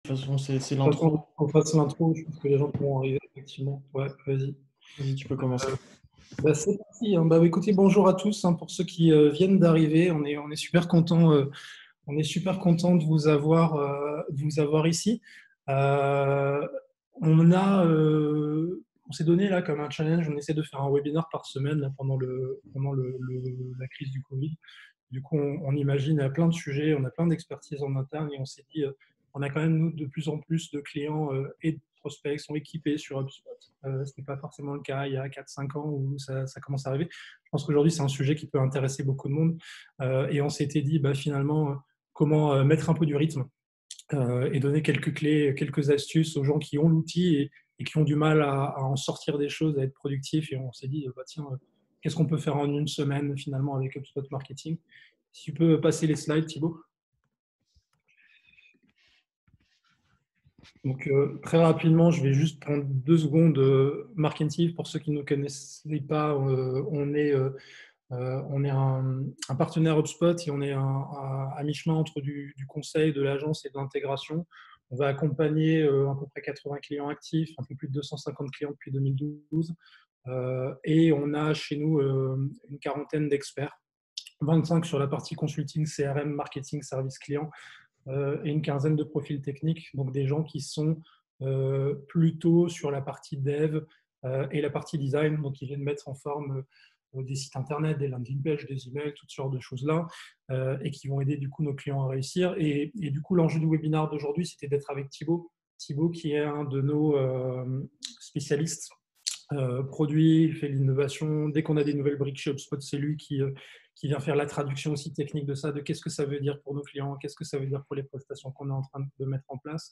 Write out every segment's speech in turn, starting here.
De toute façon, c'est De toute façon, l'intro. on fasse l'intro, je pense que les gens pourront arriver, effectivement. Ouais, vas-y. Vas-y, tu peux commencer. Bah, c'est parti, hein. Bah, écoutez, bonjour à tous, hein, pour ceux qui viennent d'arriver. On est super content, on est super content de vous avoir ici. Euh, on s'est donné là comme un challenge. On essaie de faire un webinar par semaine là, pendant la crise du Covid. Du coup, on imagine plein de sujets, on a plein d'expertises en interne et on s'est dit, on a quand même nous de plus en plus de clients et de prospects qui sont équipés sur HubSpot. Ce n'est pas forcément le cas il y a 4-5 ans où ça commence à arriver. Je pense qu'aujourd'hui, c'est un sujet qui peut intéresser beaucoup de monde. Et on s'était dit, bah, finalement, comment mettre un peu du rythme et donner quelques clés, quelques astuces aux gens qui ont l'outil et qui ont du mal à en sortir des choses, à être productifs. Et on s'est dit, bah, tiens, qu'est-ce qu'on peut faire en une semaine finalement avec HubSpot Marketing? Si tu peux passer les slides, Thibaut. Donc, très rapidement, je vais juste prendre 2 secondes. Marketing, pour ceux qui ne connaissaient pas, on est un partenaire HubSpot et on est à mi-chemin entre du conseil, de l'agence et de l'intégration. On va accompagner à peu près 80 clients actifs, un peu plus de 250 clients depuis 2012. Et on a chez nous une quarantaine d'experts, 25 sur la partie consulting, CRM, marketing, service client, et une quinzaine de profils techniques, donc des gens qui sont plutôt sur la partie dev et la partie design, donc ils viennent mettre en forme des sites internet, des landing pages, des emails, toutes sortes de choses-là, et qui vont aider du coup nos clients à réussir. Et du coup, l'enjeu du webinaire d'aujourd'hui, c'était d'être avec Thibaut. Thibaut qui est un de nos spécialistes produit, il fait l'innovation. Dès qu'on a des nouvelles briques chez HubSpot, c'est lui qui vient faire la traduction aussi technique de ça, de qu'est-ce que ça veut dire pour nos clients, qu'est-ce que ça veut dire pour les prestations qu'on est en train de mettre en place.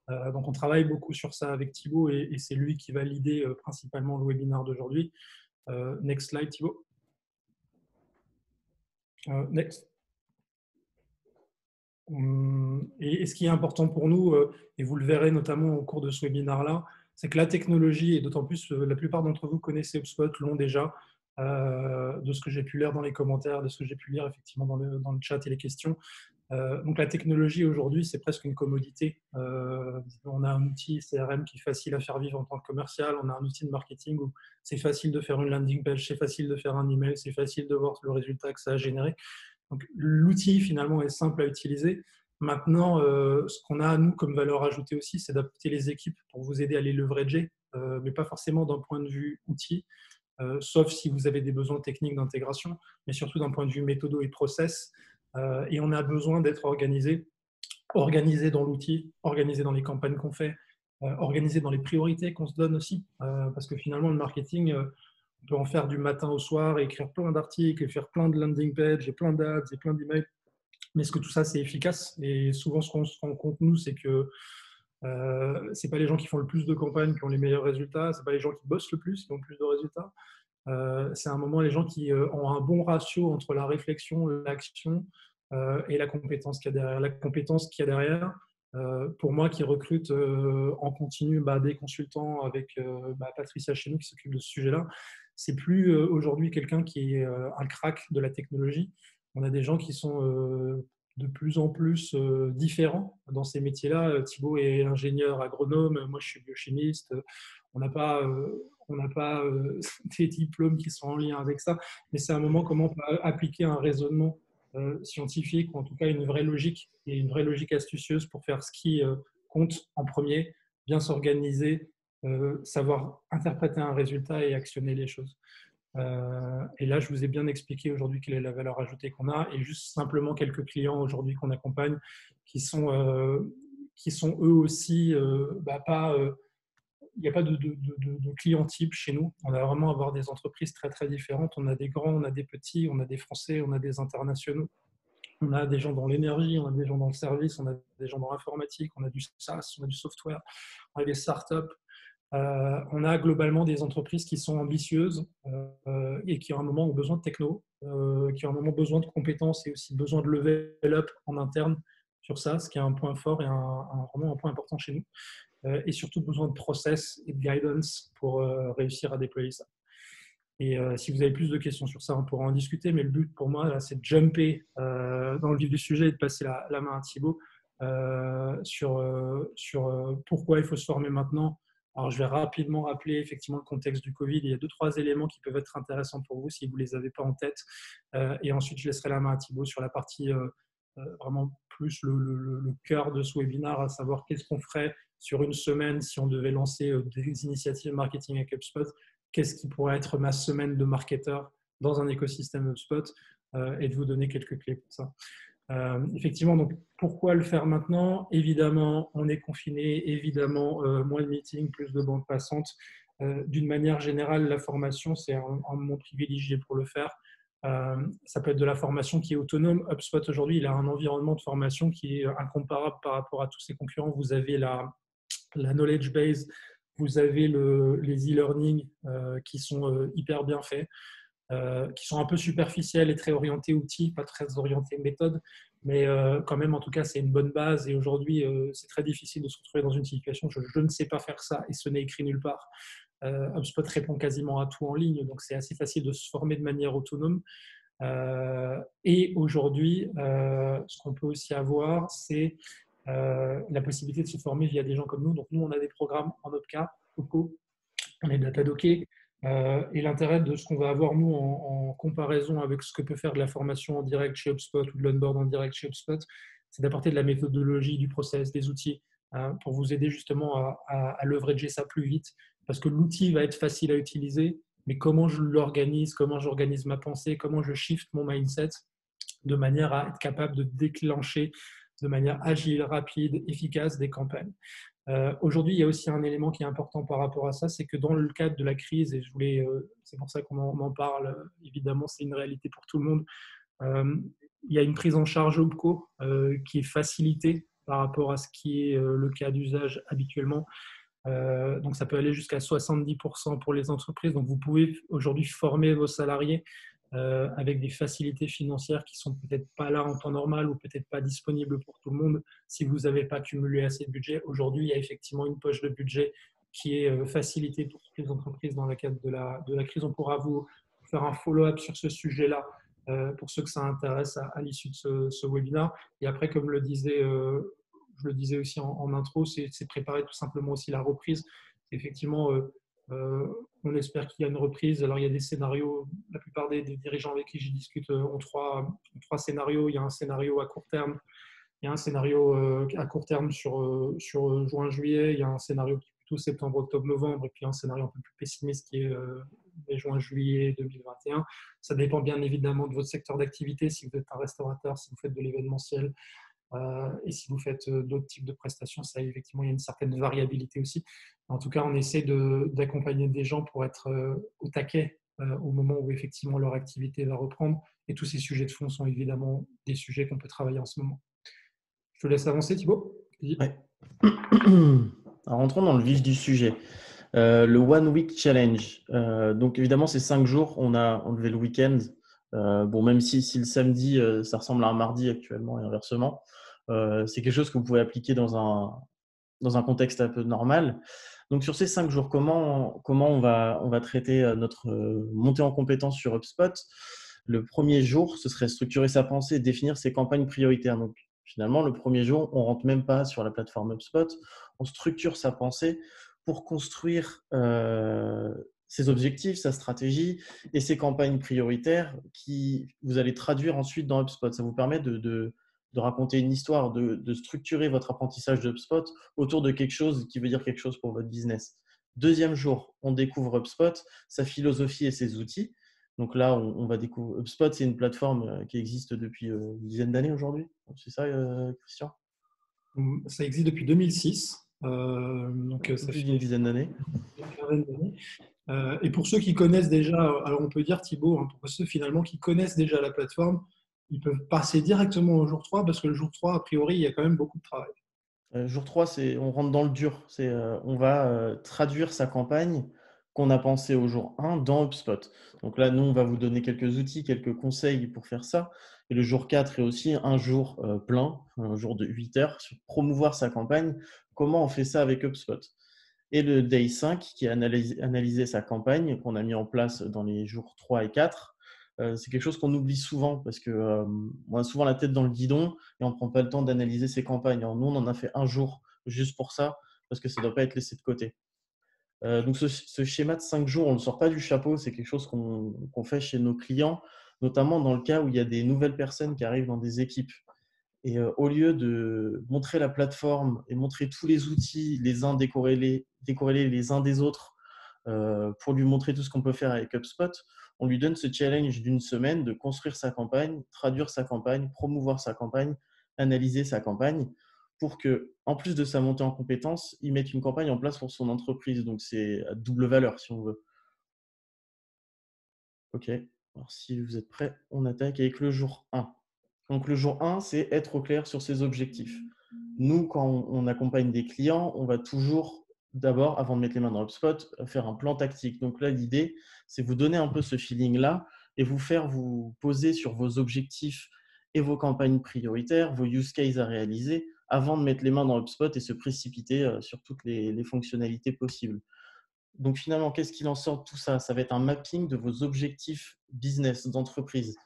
Donc on travaille beaucoup sur ça avec Thibaut et c'est lui qui va l'idée principalement le webinaire d'aujourd'hui. Next slide, Thibaut. Next. Et ce qui est important pour nous, et vous le verrez notamment au cours de ce webinaire-là, c'est que la technologie, et d'autant plus la plupart d'entre vous connaissez HubSpot, l'ont déjà, de ce que j'ai pu lire dans les commentaires, de ce que j'ai pu lire effectivement dans le chat et les questions. Donc la technologie aujourd'hui, c'est presque une commodité. On a un outil CRM qui est facile à faire vivre en tant que commercial, on a un outil de marketing où c'est facile de faire une landing page, c'est facile de faire un email, c'est facile de voir le résultat que ça a généré. Donc, l'outil, finalement, est simple à utiliser. Maintenant, ce qu'on a, nous, comme valeur ajoutée aussi, c'est d'adapter les équipes pour vous aider à les leverager, mais pas forcément d'un point de vue outil, sauf si vous avez des besoins techniques d'intégration, mais surtout d'un point de vue méthodo et process. Et on a besoin d'être organisé dans l'outil, organisé dans les campagnes qu'on fait, organisé dans les priorités qu'on se donne aussi, parce que finalement, le marketing, on peut en faire du matin au soir, et écrire plein d'articles, et faire plein de landing pages, et plein d'ads, et plein d'emails. Mais est-ce que tout ça, c'est efficace? Et souvent, ce qu'on se rend compte, nous, c'est que ce n'est pas les gens qui font le plus de campagnes qui ont les meilleurs résultats, ce n'est pas les gens qui bossent le plus qui ont le plus de résultats. C'est un moment les gens qui ont un bon ratio entre la réflexion, l'action et la compétence qu'il y a derrière. La compétence qu'il y a derrière, pour moi qui recrute en continu des consultants avec Patricia chez nous qui s'occupe de ce sujet-là, c'est plus aujourd'hui quelqu'un qui est un crack de la technologie. On a des gens qui sont de plus en plus différents dans ces métiers-là. Thibaut est ingénieur agronome, moi je suis biochimiste. On n'a pas des diplômes qui sont en lien avec ça, mais c'est un moment comment on peut appliquer un raisonnement scientifique, ou en tout cas une vraie logique, et une vraie logique astucieuse pour faire ce qui compte en premier, bien s'organiser, savoir interpréter un résultat et actionner les choses. Et là, je vous ai bien expliqué aujourd'hui quelle est la valeur ajoutée qu'on a, et juste simplement quelques clients aujourd'hui qu'on accompagne qui sont eux aussi pas il n'y a pas de client type chez nous. On va vraiment avoir des entreprises très, très différentes. On a des grands, on a des petits, on a des Français, on a des internationaux. On a des gens dans l'énergie, on a des gens dans le service, on a des gens dans l'informatique, on a du SaaS, on a du software, on a des startups. On a globalement des entreprises qui sont ambitieuses et qui, à un moment, ont besoin de techno, qui, à un moment, ont besoin de compétences et aussi besoin de level up en interne sur ça, ce qui est un point fort et vraiment un point important chez nous. Et surtout besoin de process et de guidance pour réussir à déployer ça. Et si vous avez plus de questions sur ça, on pourra en discuter, mais le but pour moi, là, c'est de jumper dans le vif du sujet et de passer la main à Thibaut sur pourquoi il faut se former maintenant. Alors, je vais rapidement rappeler effectivement le contexte du Covid. Il y a 2-3 éléments qui peuvent être intéressants pour vous si vous ne les avez pas en tête. Et ensuite, je laisserai la main à Thibaut sur la partie vraiment plus le cœur de ce webinaire, à savoir qu'est-ce qu'on ferait sur une semaine si on devait lancer des initiatives marketing avec HubSpot. Qu'est-ce qui pourrait être ma semaine de marketeur dans un écosystème HubSpot et de vous donner quelques clés pour ça. Effectivement, donc pourquoi le faire maintenant? Évidemment, on est confiné, évidemment, moins de meetings, plus de bandes passantes. D'une manière générale, la formation, c'est un moment privilégié pour le faire. Ça peut être de la formation qui est autonome. HubSpot, aujourd'hui, il a un environnement de formation qui est incomparable par rapport à tous ses concurrents. Vous avez la knowledge base, vous avez les e-learning qui sont hyper bien faits. Qui sont un peu superficielles et très orientées outils, pas très orientées méthode, mais quand même, en tout cas, c'est une bonne base. Et aujourd'hui, c'est très difficile de se retrouver dans une situation où je ne sais pas faire ça et ce n'est écrit nulle part. HubSpot répond quasiment à tout en ligne, donc c'est assez facile de se former de manière autonome. Et aujourd'hui, ce qu'on peut aussi avoir, c'est la possibilité de se former via des gens comme nous. Donc nous, on a des programmes en notre cas, Coco, on est Datadocké. Et l'intérêt de ce qu'on va avoir, nous, en comparaison avec ce que peut faire de la formation en direct chez HubSpot ou de l'onboard en direct chez HubSpot, c'est d'apporter de la méthodologie, du process, des outils pour vous aider justement à leverager ça plus vite. Parce que l'outil va être facile à utiliser, mais comment je l'organise, comment j'organise ma pensée, comment je shift mon mindset de manière à être capable de déclencher de manière agile, rapide, efficace des campagnes. Aujourd'hui, il y a aussi un élément qui est important par rapport à ça, c'est que dans le cadre de la crise, et c'est pour ça qu'on en parle, évidemment, c'est une réalité pour tout le monde, il y a une prise en charge OPCO qui est facilitée par rapport à ce qui est le cas d'usage habituellement. Donc, ça peut aller jusqu'à 70% pour les entreprises. Donc, vous pouvez aujourd'hui former vos salariés avec des facilités financières qui sont peut-être pas là en temps normal ou peut-être pas disponibles pour tout le monde si vous n'avez pas cumulé assez de budget. Aujourd'hui, il y a effectivement une poche de budget qui est facilitée pour toutes les entreprises dans le cadre de la crise. On pourra vous faire un follow-up sur ce sujet-là pour ceux que ça intéresse à l'issue de ce webinaire. Et après, comme je le disais aussi en intro, c'est préparer tout simplement aussi la reprise. Effectivement, on espère qu'il y a une reprise. Alors, il y a des scénarios. La plupart des dirigeants avec qui je discute ont trois scénarios. Il y a un scénario à court terme. Il y a un scénario à court terme sur juin-juillet. Il y a un scénario qui est plutôt septembre, octobre, novembre. Et puis un scénario un peu plus pessimiste qui est juin-juillet 2021. Ça dépend bien évidemment de votre secteur d'activité. Si vous êtes un restaurateur, si vous faites de l'événementiel, et si vous faites d'autres types de prestations, ça, effectivement, il y a une certaine variabilité aussi. En tout cas, on essaie d'accompagner des gens pour être au taquet au moment où effectivement leur activité va reprendre. Et tous ces sujets de fond sont évidemment des sujets qu'on peut travailler en ce moment. Je te laisse avancer, Thibaut. Ouais. Alors, rentrons dans le vif du sujet. Le One Week Challenge. Donc, évidemment, c'est 5 jours. On a enlevé le week-end. Bon, même si le samedi, ça ressemble à un mardi actuellement et inversement, c'est quelque chose que vous pouvez appliquer dans un contexte un peu normal. Donc, sur ces 5 jours, comment on va traiter notre montée en compétence sur HubSpot? Le premier jour, ce serait structurer sa pensée et définir ses campagnes prioritaires. Donc, finalement, le premier jour, on ne rentre même pas sur la plateforme HubSpot. On structure sa pensée pour construire ses objectifs, sa stratégie et ses campagnes prioritaires qui vous allez traduire ensuite dans HubSpot. Ça vous permet de raconter une histoire, de structurer votre apprentissage de HubSpot autour de quelque chose qui veut dire quelque chose pour votre business. Deuxième jour, on découvre HubSpot, sa philosophie et ses outils. Donc là, on va découvrir HubSpot, c'est une plateforme qui existe depuis une dizaine d'années aujourd'hui. C'est ça, Christian? Ça existe depuis 2006. Donc, ça plus fait d'une dizaine d'années. une quinzaine d'années. Et pour ceux qui connaissent déjà, alors on peut dire Thibaut, pour ceux finalement qui connaissent déjà la plateforme, ils peuvent passer directement au jour 3 parce que le jour 3, a priori, il y a quand même beaucoup de travail. Jour 3, on rentre dans le dur. On va traduire sa campagne qu'on a pensée au jour 1 dans HubSpot. Donc là, nous, on va vous donner quelques outils, quelques conseils pour faire ça. Et le jour 4 est aussi un jour plein, un jour de 8 heures, sur promouvoir sa campagne. Comment on fait ça avec HubSpot? Et le Day 5, qui a analysé sa campagne, qu'on a mis en place dans les jours 3 et 4, c'est quelque chose qu'on oublie souvent parce qu'on a souvent la tête dans le guidon et on ne prend pas le temps d'analyser ses campagnes. Alors, nous, on en a fait un jour juste pour ça parce que ça ne doit pas être laissé de côté. Donc, ce schéma de 5 jours, on ne le sort pas du chapeau. C'est quelque chose qu'on fait chez nos clients, notamment dans le cas où il y a des nouvelles personnes qui arrivent dans des équipes. Et au lieu de montrer la plateforme et montrer tous les outils, les uns décorrélés les uns des autres, pour lui montrer tout ce qu'on peut faire avec HubSpot, on lui donne ce challenge d'une semaine de construire sa campagne, traduire sa campagne, promouvoir sa campagne, analyser sa campagne, pour que, en plus de sa montée en compétences, il mette une campagne en place pour son entreprise. Donc, c'est à double valeur, si on veut. OK. Alors, si vous êtes prêts, on attaque avec le jour 1. Donc, le jour 1, c'est être au clair sur ses objectifs. Nous, quand on accompagne des clients, on va toujours, d'abord, avant de mettre les mains dans HubSpot, faire un plan tactique. Donc là, l'idée, c'est vous donner un peu ce feeling-là et vous faire vous poser sur vos objectifs et vos campagnes prioritaires, vos use cases à réaliser, avant de mettre les mains dans HubSpot et se précipiter sur toutes les fonctionnalités possibles. Donc finalement, qu'est-ce qu'il en sort de tout ça? Ça va être un mapping de vos objectifs business, d'entreprise.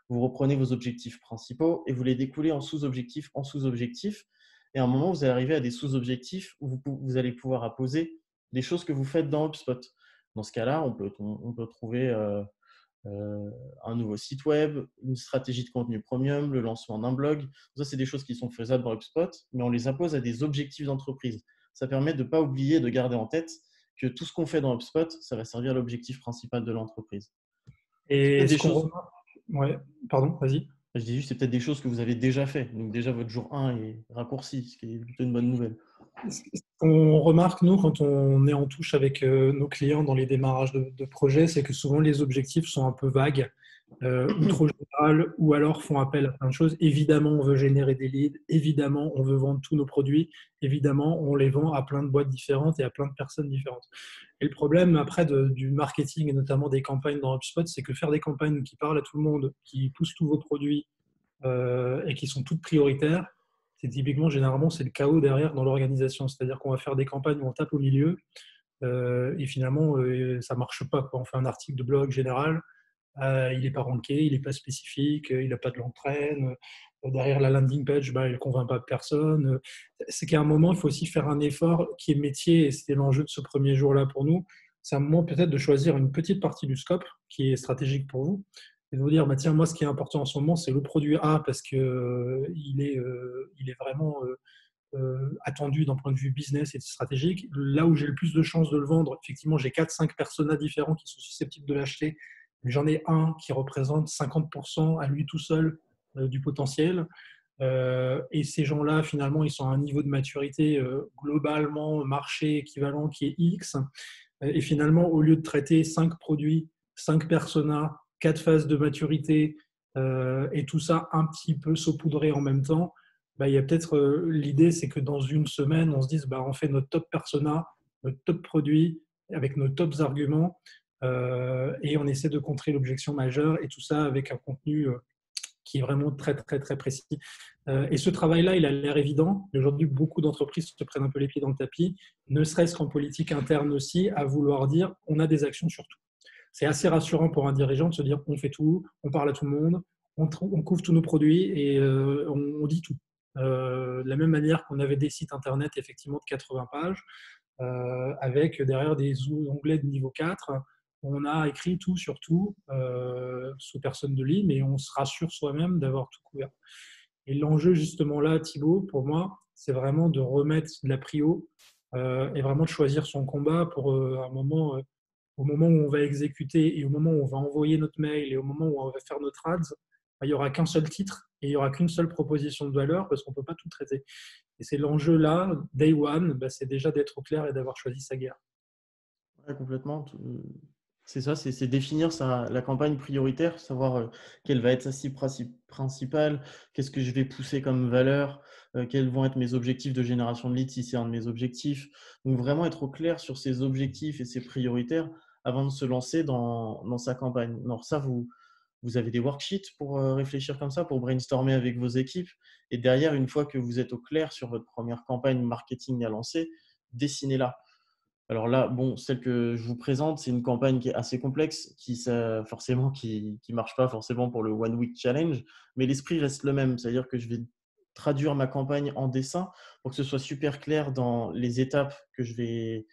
Vous reprenez vos objectifs principaux et vous les découlez en sous-objectifs, en sous-objectifs. Et à un moment, vous allez arriver à des sous-objectifs où vous allez pouvoir apposer des choses que vous faites dans HubSpot. Dans ce cas-là, on peut trouver un nouveau site web, une stratégie de contenu premium, le lancement d'un blog. Ça, c'est des choses qui sont faisables dans HubSpot, mais on les impose à des objectifs d'entreprise. Ça permet de ne pas oublier, de garder en tête que tout ce qu'on fait dans HubSpot, ça va servir à l'objectif principal de l'entreprise. Et ce qu'on remarque… Ouais, pardon, vas-y. Je dis juste, c'est peut-être des choses que vous avez déjà fait. Donc déjà, votre jour 1 est raccourci, ce qui est plutôt une bonne nouvelle. On remarque, nous, quand on est en touche avec nos clients dans les démarrages de projets, c'est que souvent les objectifs sont un peu vagues ou trop générales, ou alors font appel à plein de choses. Évidemment, on veut générer des leads, évidemment, on veut vendre tous nos produits, évidemment, on les vend à plein de boîtes différentes et à plein de personnes différentes. Et le problème après du marketing et notamment des campagnes dans HubSpot, c'est que faire des campagnes qui parlent à tout le monde, qui poussent tous vos produits et qui sont toutes prioritaires, c'est typiquement, généralement, c'est le chaos derrière dans l'organisation. C'est-à-dire qu'on va faire des campagnes où on tape au milieu et finalement, ça ne marche pas, quoi. On fait un article de blog général, il n'est pas ranké, il n'est pas spécifique, il n'a pas de l'entraîne. Derrière la landing page, il ne convainc pas personne. C'est qu'à un moment, il faut aussi faire un effort qui est métier, et c'était l'enjeu de ce premier jour-là pour nous. C'est un moment peut-être de choisir une petite partie du scope qui est stratégique pour vous et de vous dire, tiens, moi, ce qui est important en ce moment, c'est le produit A parce qu'il est vraiment attendu d'un point de vue business et stratégique. Là où j'ai le plus de chances de le vendre, effectivement, j'ai 4-5 personas différents qui sont susceptibles de l'acheter. Mais j'en ai un qui représente 50% à lui tout seul du potentiel. Et ces gens-là, finalement, ils sont à un niveau de maturité globalement marché équivalent qui est X. Et finalement, au lieu de traiter 5 produits, 5 personas, 4 phases de maturité et tout ça un petit peu saupoudré en même temps, il y a peut-être l'idée, c'est que dans une semaine, on se dise on fait notre top persona, notre top produit avec nos tops arguments et on essaie de contrer l'objection majeure et tout ça avec un contenu qui est vraiment très, très, très précis. Et ce travail-là, il a l'air évident. Aujourd'hui, beaucoup d'entreprises se prennent un peu les pieds dans le tapis, ne serait-ce qu'en politique interne aussi, à vouloir dire on a des actions sur tout. C'est assez rassurant pour un dirigeant de se dire on fait tout, on parle à tout le monde, on couvre tous nos produits et on dit tout. De la même manière qu'on avait des sites internet effectivement de 80 pages, avec derrière des onglets de niveau 4, on a écrit tout sur tout, sous personne de lit, mais on se rassure soi-même d'avoir tout couvert. Et l'enjeu justement là, Thibaut, pour moi, c'est vraiment de remettre de la prio et vraiment de choisir son combat pour un moment, au moment où on va exécuter et au moment où on va envoyer notre mail et au moment où on va faire notre ads, il n'y aura qu'un seul titre et il n'y aura qu'une seule proposition de valeur parce qu'on ne peut pas tout traiter. Et c'est l'enjeu là, day one, c'est déjà d'être au clair et d'avoir choisi sa guerre. Ouais, complètement. C'est ça, c'est définir la campagne prioritaire, savoir quelle va être sa cible principale, qu'est-ce que je vais pousser comme valeur, quels vont être mes objectifs de génération de leads si c'est un de mes objectifs. Donc vraiment être au clair sur ses objectifs et ses prioritaires avant de se lancer dans sa campagne. Alors ça, vous avez des worksheets pour réfléchir comme ça, pour brainstormer avec vos équipes. Et derrière, une fois que vous êtes au clair sur votre première campagne marketing à lancer, dessinez-la. Alors là, bon, celle que je vous présente, c'est une campagne qui est assez complexe, forcément, qui marche pas forcément pour le One Week Challenge, mais l'esprit reste le même. C'est-à-dire que je vais traduire ma campagne en dessin pour que ce soit super clair dans les étapes que je vais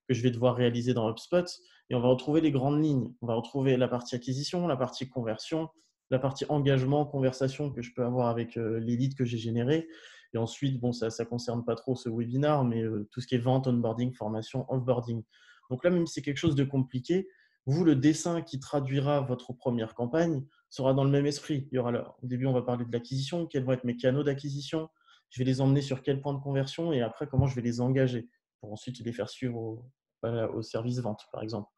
devoir réaliser dans HubSpot. Et on va retrouver les grandes lignes. On va retrouver la partie acquisition, la partie conversion, la partie engagement, conversation que je peux avoir avec les leads que j'ai générés. Et ensuite, bon, ça ne concerne pas trop ce webinaire, mais tout ce qui est vente, onboarding, formation, offboarding. Donc là, même si c'est quelque chose de compliqué, vous, le dessin qui traduira votre première campagne sera dans le même esprit. Il y aura au début, on va parler de l'acquisition, quels vont être mes canaux d'acquisition, je vais les emmener sur quel point de conversion et après, comment je vais les engager pour ensuite les faire suivre au service vente, par exemple.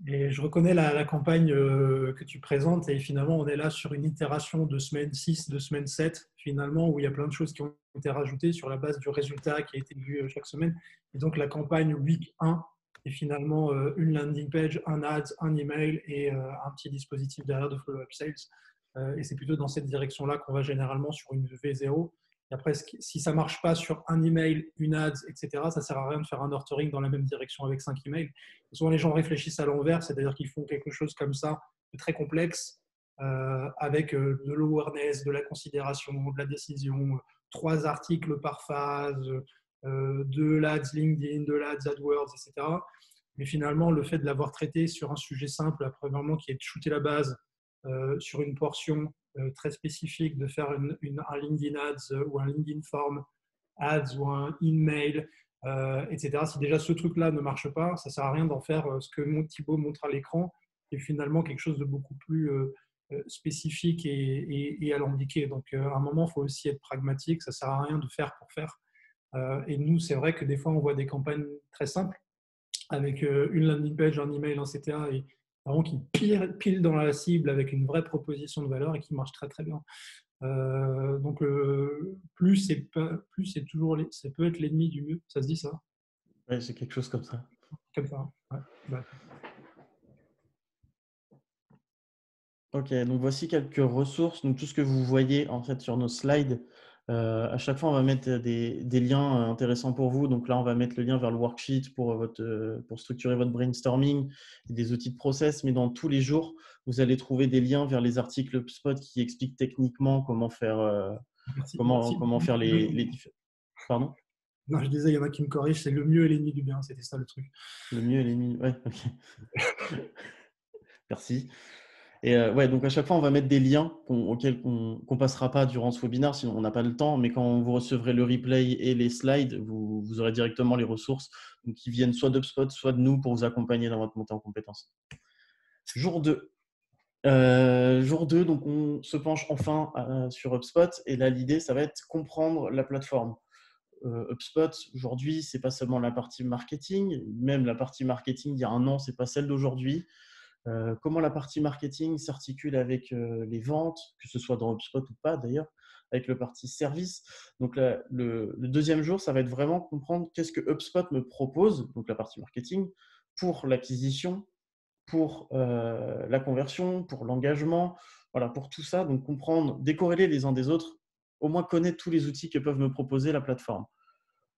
Et je reconnais la campagne que tu présentes et finalement, on est là sur une itération de semaine 6, de semaine 7, finalement, où il y a plein de choses qui ont été rajoutées sur la base du résultat qui a été vu chaque semaine. Et donc, la campagne week 1 est finalement une landing page, un ads, un email et un petit dispositif derrière de follow-up sales. Et c'est plutôt dans cette direction-là qu'on va généralement sur une V0. Et après, si ça ne marche pas sur un email, une ads, etc., ça ne sert à rien de faire un nurturing dans la même direction avec 5 emails. Souvent, les gens réfléchissent à l'envers, c'est-à-dire qu'ils font quelque chose comme ça, de très complexe, avec de l'awareness, de la considération, de la décision, 3 articles par phase, de l'ADS LinkedIn, de l'ADS AdWords, etc. Mais finalement, le fait de l'avoir traité sur un sujet simple, après vraiment qui est de shooter la base sur une portion très spécifique, de faire un LinkedIn Ads ou un LinkedIn Form Ads ou un email, etc. Si déjà ce truc-là ne marche pas, ça ne sert à rien d'en faire ce que Thibaut montre à l'écran, qui est finalement quelque chose de beaucoup plus spécifique et alambiqué. Donc, à un moment, il faut aussi être pragmatique. Ça ne sert à rien de faire pour faire. Et nous, c'est vrai que des fois, on voit des campagnes très simples avec une landing page, un email, un CTA, et vraiment qui pile dans la cible avec une vraie proposition de valeur et qui marche très très bien. Donc plus c'est toujours, ça peut être l'ennemi du mieux. Ça se dit ça? Ouais, c'est quelque chose comme ça. Comme ça. Ouais. Ouais. Ok, donc voici quelques ressources. Donc tout ce que vous voyez en fait sur nos slides, à chaque fois on va mettre des liens intéressants pour vous. Donc là on va mettre le lien vers le worksheet pour structurer votre brainstorming et des outils de process. Mais dans tous les jours, vous allez trouver des liens vers les articles HubSpot qui expliquent techniquement comment faire, Merci. comment faire les différents. Pardon? Non, je disais, il y en a qui me corrigent, c'est le mieux et l'ennemi du bien. C'était ça le truc. Le mieux et l'ennemi. Ouais, ok. Merci. Et ouais, donc à chaque fois, on va mettre des liens auxquels qu'on passera pas durant ce webinaire, sinon on n'a pas le temps. Mais quand vous recevrez le replay et les slides, vous aurez directement les ressources donc, qui viennent soit d'HubSpot, soit de nous pour vous accompagner dans votre montée en compétences. Jour 2. Jour 2, donc on se penche enfin sur HubSpot. Et là, l'idée, ça va être comprendre la plateforme. HubSpot, aujourd'hui, ce n'est pas seulement la partie marketing. Même la partie marketing, il y a un an, ce n'est pas celle d'aujourd'hui. Comment la partie marketing s'articule avec les ventes, que ce soit dans HubSpot ou pas d'ailleurs, avec le partie service. Donc le deuxième jour, ça va être vraiment comprendre qu'est-ce que HubSpot me propose, donc la partie marketing, pour l'acquisition, pour la conversion, pour l'engagement, voilà, pour tout ça. Donc comprendre, décorréler les uns des autres, au moins connaître tous les outils que peuvent me proposer la plateforme.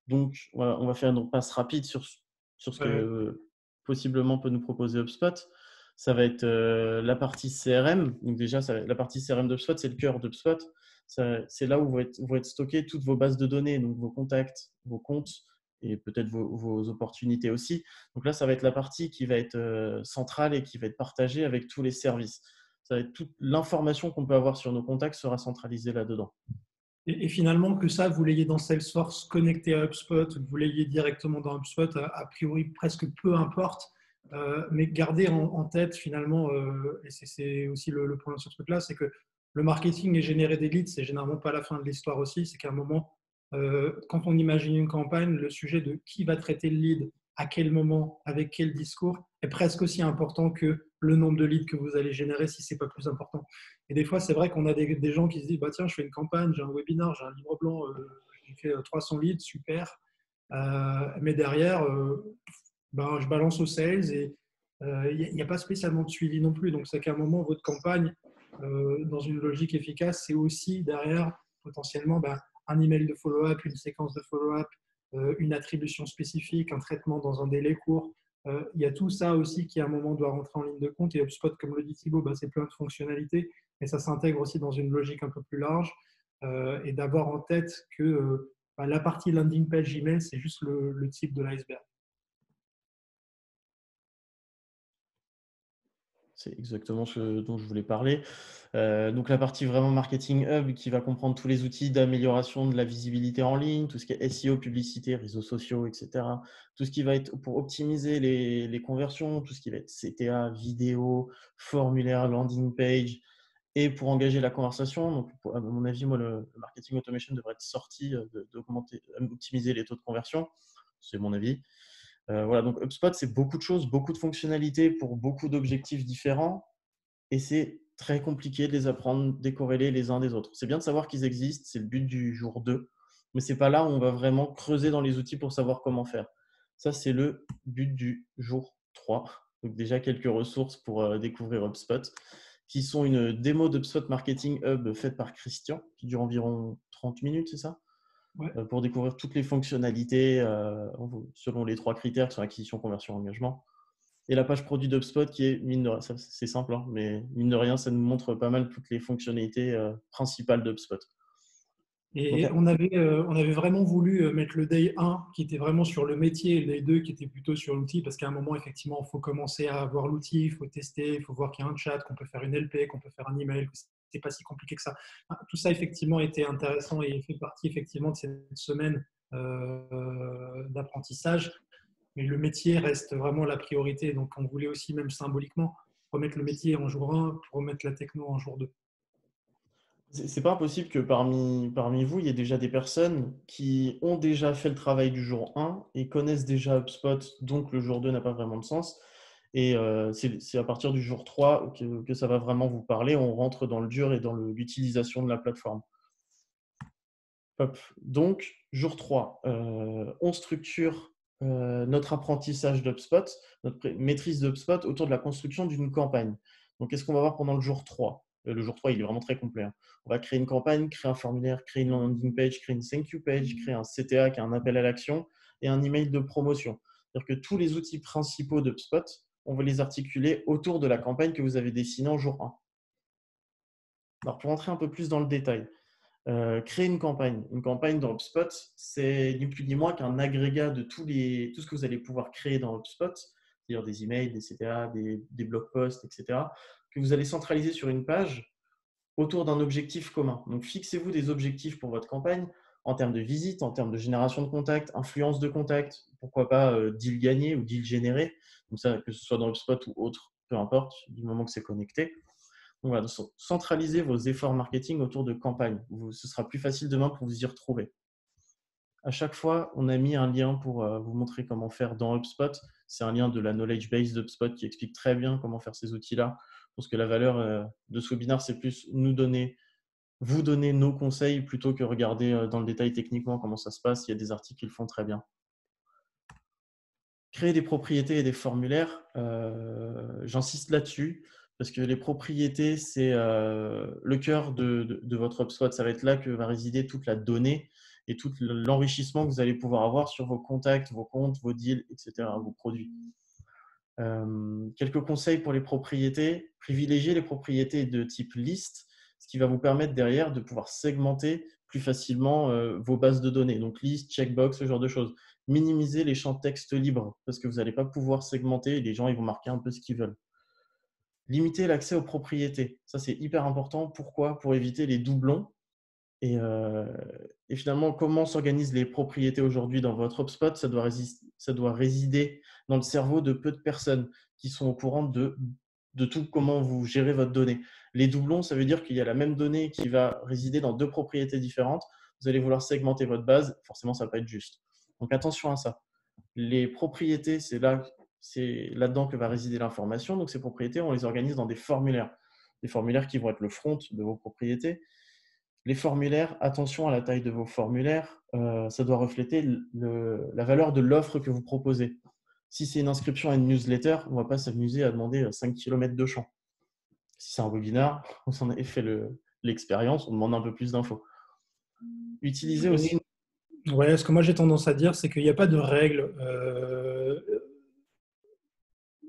Donc voilà, on va faire une passe rapide sur ce que possiblement peut nous proposer HubSpot. Ça va être la partie CRM. Donc déjà, la partie CRM d'HubSpot, c'est le cœur d'HubSpot. C'est là où vont être stockées toutes vos bases de données, donc vos contacts, vos comptes et peut-être vos opportunités aussi. Donc là, ça va être la partie qui va être centrale et qui va être partagée avec tous les services. Ça va être toute l'information qu'on peut avoir sur nos contacts sera centralisée là-dedans. Et finalement, que ça, vous l'ayez dans Salesforce connecté à HubSpot, que vous l'ayez directement dans HubSpot, a priori presque peu importe. Mais gardez en tête finalement, et c'est aussi le point de ce truc-là, c'est que le marketing et générer des leads, c'est généralement pas la fin de l'histoire aussi. C'est qu'à un moment, quand on imagine une campagne, le sujet de qui va traiter le lead, à quel moment, avec quel discours, est presque aussi important que le nombre de leads que vous allez générer si ce n'est pas plus important. Et des fois, c'est vrai qu'on a des gens qui se disent bah, tiens, je fais une campagne, j'ai un webinar, j'ai un livre blanc, j'ai fait 300 leads, super. Mais derrière, ben, je balance aux sales et il n'y a pas spécialement de suivi non plus. Donc, c'est qu'à un moment, votre campagne, dans une logique efficace, c'est aussi derrière potentiellement un email de follow-up, une séquence de follow-up, une attribution spécifique, un traitement dans un délai court. Il y a tout ça aussi qui, à un moment, doit rentrer en ligne de compte. Et HubSpot, comme le dit Thibaut, c'est plein de fonctionnalités, mais ça s'intègre aussi dans une logique un peu plus large. Et d'avoir en tête que la partie landing page email, c'est juste le type de l'iceberg. C'est exactement ce dont je voulais parler. Donc la partie vraiment marketing hub qui va comprendre tous les outils d'amélioration de la visibilité en ligne, tout ce qui est SEO, publicité, réseaux sociaux, etc. Tout ce qui va être pour optimiser les conversions, tout ce qui va être CTA, vidéo, formulaire, landing page, et pour engager la conversation. Donc à mon avis, moi, le marketing automation devrait être sorti d'augmenter, optimiser les taux de conversion. C'est mon avis. Voilà, donc HubSpot, c'est beaucoup de choses, beaucoup de fonctionnalités pour beaucoup d'objectifs différents. Et c'est très compliqué de les apprendre décorrélés les uns des autres. C'est bien de savoir qu'ils existent, c'est le but du jour 2, mais ce n'est pas là où on va vraiment creuser dans les outils pour savoir comment faire. Ça, c'est le but du jour 3. Donc déjà quelques ressources pour découvrir HubSpot, qui sont une démo d'HubSpot Marketing Hub faite par Christian, qui dure environ 30 minutes, c'est ça? Ouais. Pour découvrir toutes les fonctionnalités selon les 3 critères qui sont acquisition, conversion, engagement. Et la page produit d'HubSpot qui est, mine de rien, c'est simple, hein, mais mine de rien, ça nous montre pas mal toutes les fonctionnalités principales d'HubSpot. Et on avait vraiment voulu mettre le Day 1 qui était vraiment sur le métier et le Day 2 qui était plutôt sur l'outil parce qu'à un moment, effectivement, il faut commencer à avoir l'outil, il faut tester, il faut voir qu'il y a un chat, qu'on peut faire une LP, qu'on peut faire un email, que c'est pas si compliqué que ça. Tout ça, effectivement, était intéressant et fait partie, effectivement, de cette semaine d'apprentissage. Mais le métier reste vraiment la priorité. Donc, on voulait aussi, même symboliquement, remettre le métier en jour 1 pour remettre la techno en jour 2. C'est pas impossible que parmi vous, il y ait déjà des personnes qui ont déjà fait le travail du jour 1 et connaissent déjà HubSpot, donc le jour 2 n'a pas vraiment de sens. Et c'est à partir du jour 3 que ça va vraiment vous parler. On rentre dans le dur et dans l'utilisation de la plateforme. Hop. Donc, jour 3, on structure notre apprentissage d'HubSpot, notre maîtrise d'HubSpot autour de la construction d'une campagne. Donc, qu'est-ce qu'on va voir pendant le jour 3? Le jour 3, il est vraiment très complet, hein. On va créer une campagne, créer un formulaire, créer une landing page, créer une thank you page, créer un CTA qui est un appel à l'action et un email de promotion. C'est-à-dire que tous les outils principaux d'HubSpot, on va les articuler autour de la campagne que vous avez dessinée en jour 1. Alors, pour entrer un peu plus dans le détail, créer une campagne. Une campagne dans HubSpot, c'est ni plus ni moins qu'un agrégat de tout ce que vous allez pouvoir créer dans HubSpot, c'est-à-dire des emails, des CTA, des blog posts, etc., que vous allez centraliser sur une page autour d'un objectif commun. Donc, fixez-vous des objectifs pour votre campagne en termes de visite, en termes de génération de contacts, influence de contacts, pourquoi pas deal gagné ou deal généré, donc ça, que ce soit dans HubSpot ou autre, peu importe, du moment que c'est connecté. Donc voilà, centralisez vos efforts marketing autour de campagnes. Ce sera plus facile demain pour vous y retrouver. À chaque fois, on a mis un lien pour vous montrer comment faire dans HubSpot. C'est un lien de la knowledge base d'HubSpot qui explique très bien comment faire ces outils-là. Parce que la valeur de ce webinaire, c'est plus vous donner nos conseils plutôt que regarder dans le détail techniquement comment ça se passe. Il y a des articles qui le font très bien. Créer des propriétés et des formulaires, j'insiste là-dessus parce que les propriétés, c'est le cœur de votre HubSpot. Ça va être là que va résider toute la donnée et tout l'enrichissement que vous allez pouvoir avoir sur vos contacts, vos comptes, vos deals, etc., vos produits. Quelques conseils pour les propriétés. Privilégiez les propriétés de type liste, ce qui va vous permettre derrière de pouvoir segmenter plus facilement vos bases de données. Donc liste, checkbox, ce genre de choses. Minimiser les champs texte libres parce que vous n'allez pas pouvoir segmenter et les gens ils vont marquer un peu ce qu'ils veulent. Limiter l'accès aux propriétés. Ça, c'est hyper important. Pourquoi? Pour éviter les doublons. Et finalement, comment s'organisent les propriétés aujourd'hui dans votre HubSpot? Ça doit résider dans le cerveau de peu de personnes qui sont au courant de tout comment vous gérez votre donnée. Les doublons, ça veut dire qu'il y a la même donnée qui va résider dans 2 propriétés différentes. Vous allez vouloir segmenter votre base. Forcément, ça ne va pas être juste. Donc, attention à ça. Les propriétés, c'est là-dedans que va résider l'information. Donc, ces propriétés, on les organise dans des formulaires. Des formulaires qui vont être le front de vos propriétés. Les formulaires, attention à la taille de vos formulaires. Ça doit refléter la valeur de l'offre que vous proposez. Si c'est une inscription à une newsletter, on ne va pas s'amuser à demander 5 km de champ. Si c'est un webinar, on s'en a fait l'expérience, on demande un peu plus d'infos. Utilisez aussi… Ouais, ce que moi j'ai tendance à dire, c'est qu'il n'y a pas de règle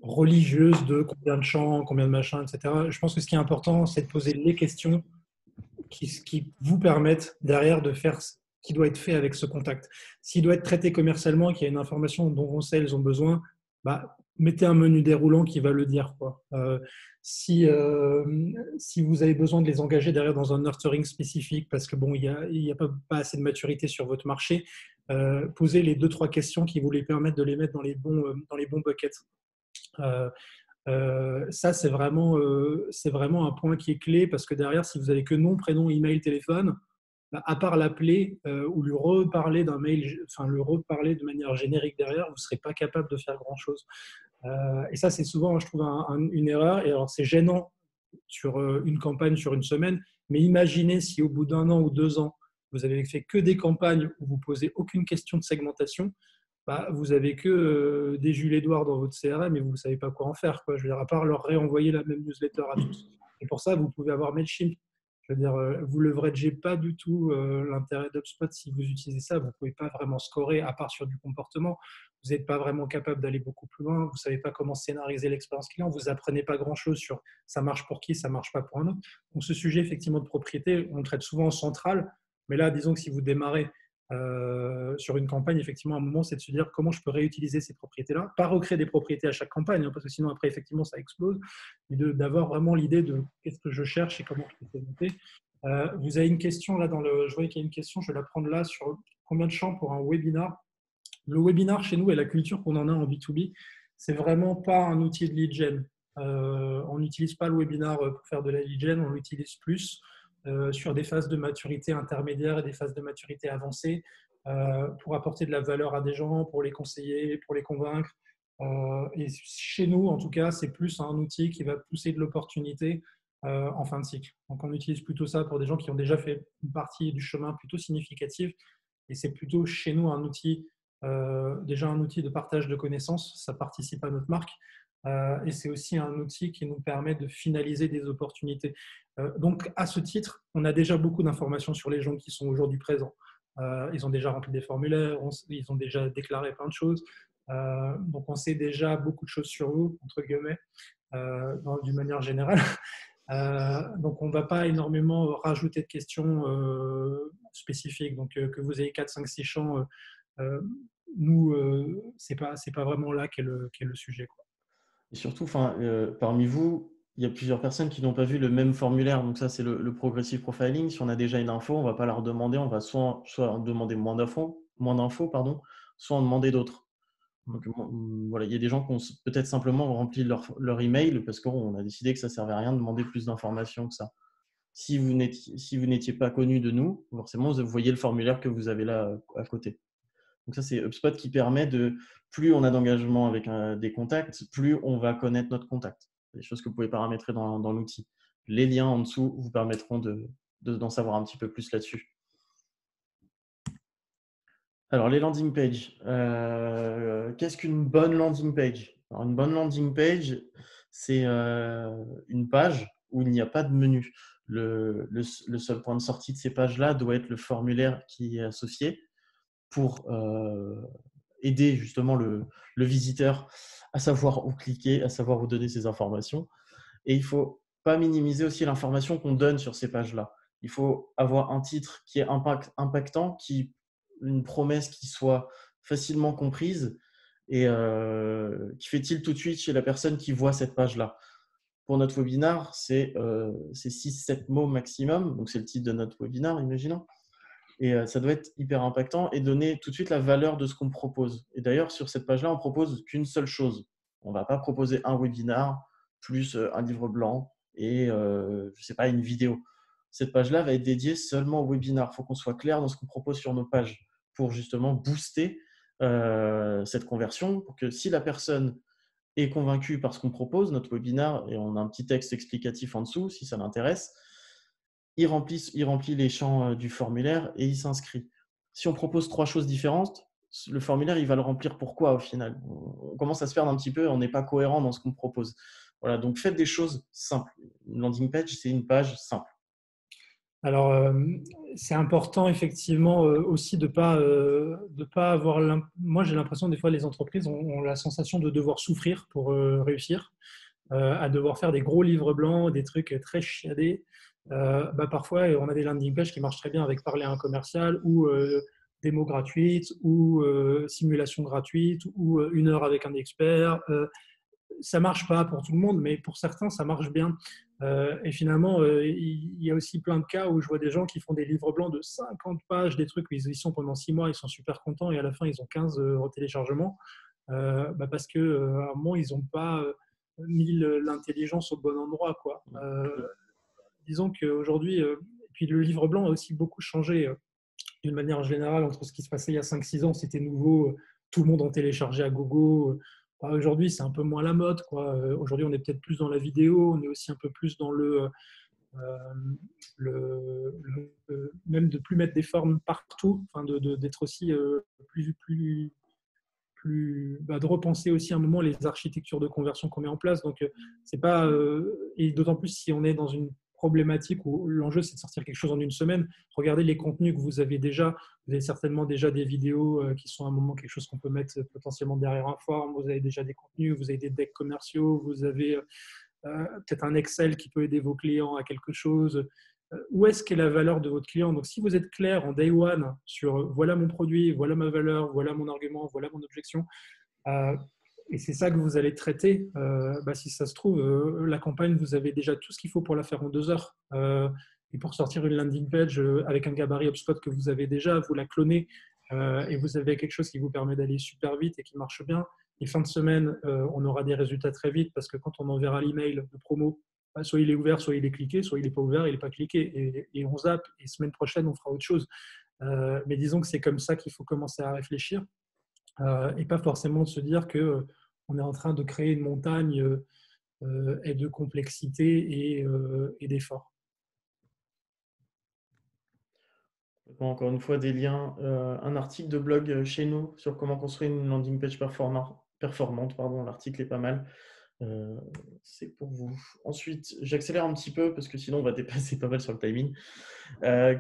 religieuse de combien de chants, combien de machins, etc. Je pense que ce qui est important, c'est de poser les questions qui vous permettent derrière de faire ce qui doit être fait avec ce contact. S'il doit être traité commercialement, qu'il y a une information dont on sait ils ont besoin, bah, mettez un menu déroulant qui va le dire, quoi. Si vous avez besoin de les engager derrière dans un nurturing spécifique, parce que bon, il y a pas assez de maturité sur votre marché, posez les 2-3 questions qui vous les permettent de les mettre dans les bons buckets. Euh, Ça, c'est vraiment un point qui est clé parce que derrière, si vous avez que nom, prénom, email, téléphone, bah, à part l'appeler ou lui reparler d'un mail, enfin lui reparler de manière générique derrière, vous ne serez pas capable de faire grand-chose. Et ça, c'est souvent, je trouve, une erreur. Et alors, c'est gênant sur une campagne sur une semaine, mais imaginez si au bout d'un an ou 2 ans, vous avez fait que des campagnes où vous posez aucune question de segmentation, bah, vous avez que des Jules Édouard dans votre CRM et vous ne savez pas quoi en faire, quoi. Je veux dire, à part leur réenvoyer la même newsletter à tous. Et pour ça, vous pouvez avoir MailChimp. Je veux dire, vous ne leveragez pas du tout l'intérêt d'HubSpot si vous utilisez ça. Vous ne pouvez pas vraiment scorer, à part sur du comportement. Vous n'êtes pas vraiment capable d'aller beaucoup plus loin. Vous ne savez pas comment scénariser l'expérience client. Vous apprenez pas grand-chose sur ça marche pour qui, ça ne marche pas pour un autre. Donc, ce sujet, effectivement, de propriété, on le traite souvent en centrale. Mais là, disons que si vous démarrez sur une campagne, effectivement, à un moment, c'est de se dire comment je peux réutiliser ces propriétés-là, pas recréer des propriétés à chaque campagne, hein, parce que sinon, après, effectivement, ça explose, mais d'avoir vraiment l'idée de qu'est-ce que je cherche et comment je peux segmenter. Vous avez une question là je voyais qu'il y a une question, je vais la prendre là sur combien de champs pour un webinar. Le webinar chez nous et la culture qu'on en a en B2B, c'est vraiment pas un outil de lead gen. On n'utilise pas le webinar pour faire de la lead gen, on l'utilise plus sur des phases de maturité intermédiaire et des phases de maturité avancée pour apporter de la valeur à des gens, pour les conseiller, pour les convaincre. Et chez nous, en tout cas, c'est plus un outil qui va pousser de l'opportunité en fin de cycle. Donc, on utilise plutôt ça pour des gens qui ont déjà fait une partie du chemin plutôt significative. Et c'est plutôt chez nous déjà un outil de partage de connaissances. Ça participe à notre marque. Et c'est aussi un outil qui nous permet de finaliser des opportunités. Donc, à ce titre, on a déjà beaucoup d'informations sur les gens qui sont aujourd'hui présents. Ils ont déjà rempli des formulaires, ils ont déjà déclaré plein de choses. Donc, on sait déjà beaucoup de choses sur vous, entre guillemets, d'une manière générale. Donc, on ne va pas énormément rajouter de questions spécifiques. Donc, que vous ayez 4, 5, 6 champs, nous, ce n'est pas vraiment là qu'est le sujet, quoi. Et surtout, parmi vous, il y a plusieurs personnes qui n'ont pas vu le même formulaire. Donc ça, c'est le progressive profiling. Si on a déjà une info, on ne va pas la redemander. On va soit en demander moins d'infos, pardon, soit en demander d'autres. Donc voilà, il y a des gens qui ont peut-être simplement rempli leur email parce qu'on a décidé que ça ne servait à rien de demander plus d'informations que ça. Si vous n'étiez pas connu de nous, forcément, vous voyez le formulaire que vous avez là à côté. Donc ça, c'est HubSpot qui permet plus on a d'engagement avec des contacts, plus on va connaître notre contact. Des choses que vous pouvez paramétrer dans l'outil. Les liens en dessous vous permettront d'en savoir un petit peu plus là-dessus. Alors, les landing pages. Qu'est-ce qu'une bonne landing page? Alors, une bonne landing page, c'est une page où il n'y a pas de menu. Le seul point de sortie de ces pages-là doit être le formulaire qui est associé pour aider justement le visiteur à savoir où cliquer, à savoir où donner ses informations. Et il ne faut pas minimiser aussi l'information qu'on donne sur ces pages-là. Il faut avoir un titre qui est impactant, une promesse qui soit facilement comprise et qui fait tilt tout de suite chez la personne qui voit cette page-là. Pour notre webinar, c'est 6-7 mots maximum. Donc, c'est le titre de notre webinar, imaginons. Et ça doit être hyper impactant et donner tout de suite la valeur de ce qu'on propose. Et d'ailleurs, sur cette page-là, on ne propose qu'une seule chose. On ne va pas proposer un webinar plus un livre blanc et je sais pas, une vidéo. Cette page-là va être dédiée seulement au webinar. Il faut qu'on soit clair dans ce qu'on propose sur nos pages pour justement booster cette conversion pour que si la personne est convaincue par ce qu'on propose, notre webinar, et on a un petit texte explicatif en dessous si ça l'intéresse, il remplit les champs du formulaire et il s'inscrit. Si on propose 3 choses différentes, le formulaire, il va le remplir pourquoi au final? On commence à se perdre un petit peu, on n'est pas cohérent dans ce qu'on propose. Voilà, donc faites des choses simples. Une landing page, c'est une page simple. Alors, c'est important effectivement aussi de pas avoir. Moi, j'ai l'impression des fois les entreprises ont la sensation de devoir souffrir pour réussir, à devoir faire des gros livres blancs, des trucs très chiadés. Parfois, on a des landing pages qui marchent très bien avec parler à un commercial ou démo gratuite ou simulation gratuite ou 1 heure avec un expert. Ça marche pas pour tout le monde, mais pour certains, ça marche bien. Et finalement, il y a aussi plein de cas où je vois des gens qui font des livres blancs de 50 pages, des trucs où ils y sont pendant 6 mois, ils sont super contents et à la fin, ils ont 15 téléchargements parce qu'à un moment, ils n'ont pas mis l'intelligence au bon endroit, quoi. Disons qu'aujourd'hui, puis le livre blanc a aussi beaucoup changé d'une manière générale entre ce qui se passait il y a 5-6 ans, c'était nouveau, tout le monde en téléchargeait à gogo. Aujourd'hui, c'est un peu moins la mode, quoi. Aujourd'hui, on est peut-être plus dans la vidéo, on est aussi un peu plus dans même de plus mettre des formes partout, enfin d'être aussi de repenser aussi à un moment les architectures de conversion qu'on met en place. Donc, c'est pas, et d'autant plus si on est dans une problématique où l'enjeu c'est de sortir quelque chose en 1 semaine. Regardez les contenus que vous avez déjà. Vous avez certainement déjà des vidéos qui sont à un moment quelque chose qu'on peut mettre potentiellement derrière un form. Vous avez déjà des contenus, vous avez des decks commerciaux, vous avez peut-être un Excel qui peut aider vos clients à quelque chose. Où est-ce qu'est la valeur de votre client? Donc, si vous êtes clair en day one sur voilà mon produit, voilà ma valeur, voilà mon argument, voilà mon objection, euh, et c'est ça que vous allez traiter, si ça se trouve, la campagne, vous avez déjà tout ce qu'il faut pour la faire en 2 heures. Et pour sortir une landing page avec un gabarit HubSpot que vous avez déjà, vous la clonez et vous avez quelque chose qui vous permet d'aller super vite et qui marche bien. Et fin de semaine, on aura des résultats très vite parce que quand on enverra l'email de promo, soit il est ouvert, soit il est cliqué, soit il n'est pas ouvert, il n'est pas cliqué. Et on zappe. Et semaine prochaine, on fera autre chose. Mais disons que c'est comme ça qu'il faut commencer à réfléchir et pas forcément de se dire que on est en train de créer une montagne et de complexité et d'efforts. Encore une fois, des liens, un article de blog chez nous sur comment construire une landing page performante. Pardon, l'article est pas mal. C'est pour vous. Ensuite, j'accélère un petit peu parce que sinon on va dépasser pas mal sur le timing.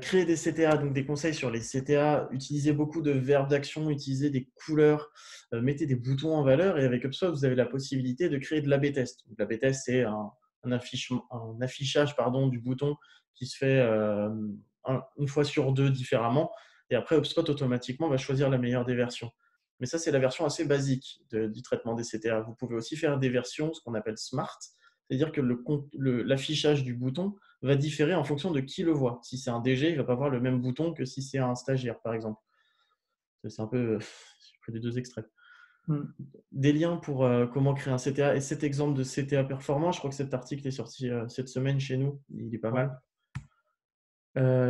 Créer des CTA, donc des conseils sur les CTA, utilisez beaucoup de verbes d'action, utilisez des couleurs, mettez des boutons en valeur et avec HubSpot, vous avez la possibilité de créer de l'A/B test. L'A/B test, c'est un affichage du bouton qui se fait une fois sur deux différemment et après HubSpot automatiquement va choisir la meilleure des versions. Mais ça, c'est la version assez basique du traitement des CTA. Vous pouvez aussi faire des versions, ce qu'on appelle smart, c'est-à-dire que l'affichage du bouton va différer en fonction de qui le voit. Si c'est un DG, il ne va pas voir le même bouton que si c'est un stagiaire, par exemple. C'est un peu les deux extraits. Des liens pour comment créer un CTA et cet exemple de CTA performant, je crois que cet article est sorti cette semaine chez nous, il est pas mal.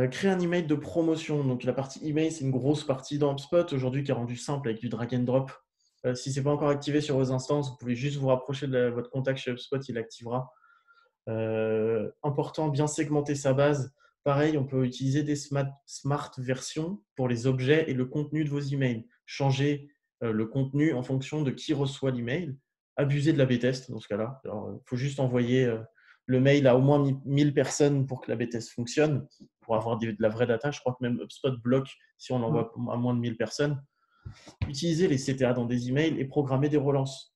Créer un email de promotion. Donc la partie email, c'est une grosse partie dans HubSpot aujourd'hui qui est rendue simple avec du drag and drop. Si ce n'est pas encore activé sur vos instances, vous pouvez juste vous rapprocher de votre contact chez HubSpot, il l'activera. Important, bien segmenter sa base. Pareil, on peut utiliser des smart versions pour les objets et le contenu de vos emails. Changer le contenu en fonction de qui reçoit l'email. Abuser de l'A/B test dans ce cas-là. Il faut juste envoyer le mail à au moins 1000 personnes pour que l'A/B test fonctionne, pour avoir de la vraie data. Je crois que même HubSpot bloque si on l'envoie à moins de 1000 personnes. Utilisez les CTA dans des emails et programmer des relances.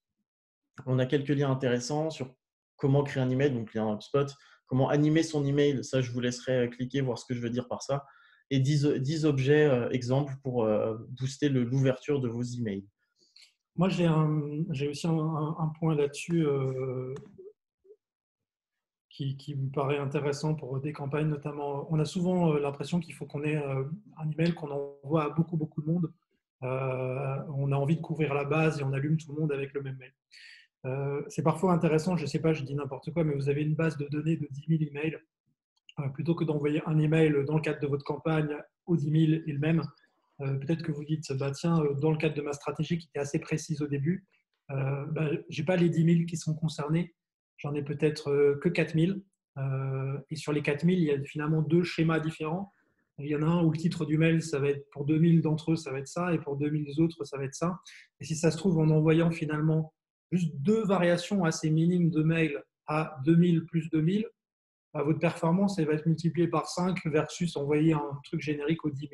On a quelques liens intéressants sur comment créer un email, donc lien HubSpot, comment animer son email, ça je vous laisserai cliquer, voir ce que je veux dire par ça, et 10 objets exemples pour booster l'ouverture de vos emails. Moi, j'ai aussi un point là-dessus qui me paraît intéressant pour des campagnes, notamment. On a souvent l'impression qu'il faut qu'on ait un email qu'on envoie à beaucoup, beaucoup de monde. On a envie de couvrir la base et on allume tout le monde avec le même mail. C'est parfois intéressant, je ne sais pas, je dis n'importe quoi, mais vous avez une base de données de 10 000 emails. Plutôt que d'envoyer un email dans le cadre de votre campagne aux 10 000 et le même, peut-être que vous dites, tiens, dans le cadre de ma stratégie qui était assez précise au début, je n'ai pas les 10 000 qui sont concernés, j'en ai peut-être que 4 000. Et sur les 4 000, il y a finalement 2 schémas différents. Il y en a un où le titre du mail, ça va être pour 2 000 d'entre eux, ça va être ça, et pour 2 000 autres, ça va être ça. Et si ça se trouve, en envoyant finalement juste 2 variations assez minimes de mail à 2 000 plus 2 000, votre performance elle va être multipliée par 5 versus envoyer un truc générique aux 10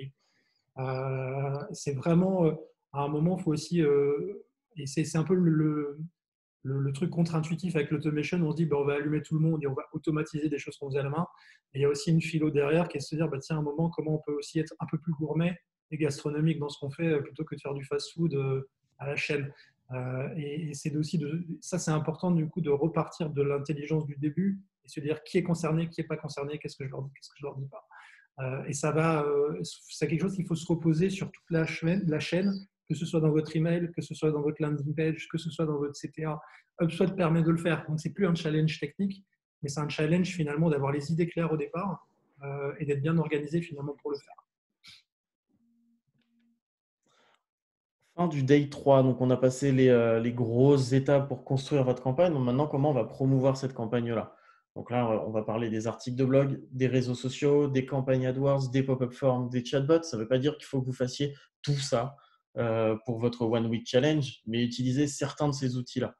000. C'est vraiment, à un moment, il faut aussi, et c'est un peu le truc contre-intuitif avec l'automation, on se dit on va allumer tout le monde et on va automatiser des choses qu'on faisait à la main. Et il y a aussi une philo derrière qui est de se dire tiens, à un moment, comment on peut aussi être un peu plus gourmet et gastronomique dans ce qu'on fait plutôt que de faire du fast-food à la chaîne. Et c'est aussi ça, c'est important du coup de repartir de l'intelligence du début et se dire qui est concerné, qui n'est pas concerné, qu'est-ce que je leur dis, qu'est-ce que je leur dis pas. Et ça va, c'est quelque chose qu'il faut se reposer sur toute la chaîne, que ce soit dans votre email, que ce soit dans votre landing page, que ce soit dans votre CTA. HubSpot permet de le faire. Donc, ce n'est plus un challenge technique, mais c'est un challenge finalement d'avoir les idées claires au départ et d'être bien organisé finalement pour le faire. Fin du day 3, donc on a passé les grosses étapes pour construire votre campagne. Donc maintenant, comment on va promouvoir cette campagne-là? Donc là, on va parler des articles de blog, des réseaux sociaux, des campagnes AdWords, des pop-up forms, des chatbots. Ça ne veut pas dire qu'il faut que vous fassiez tout ça pour votre One Week Challenge, mais utilisez certains de ces outils-là.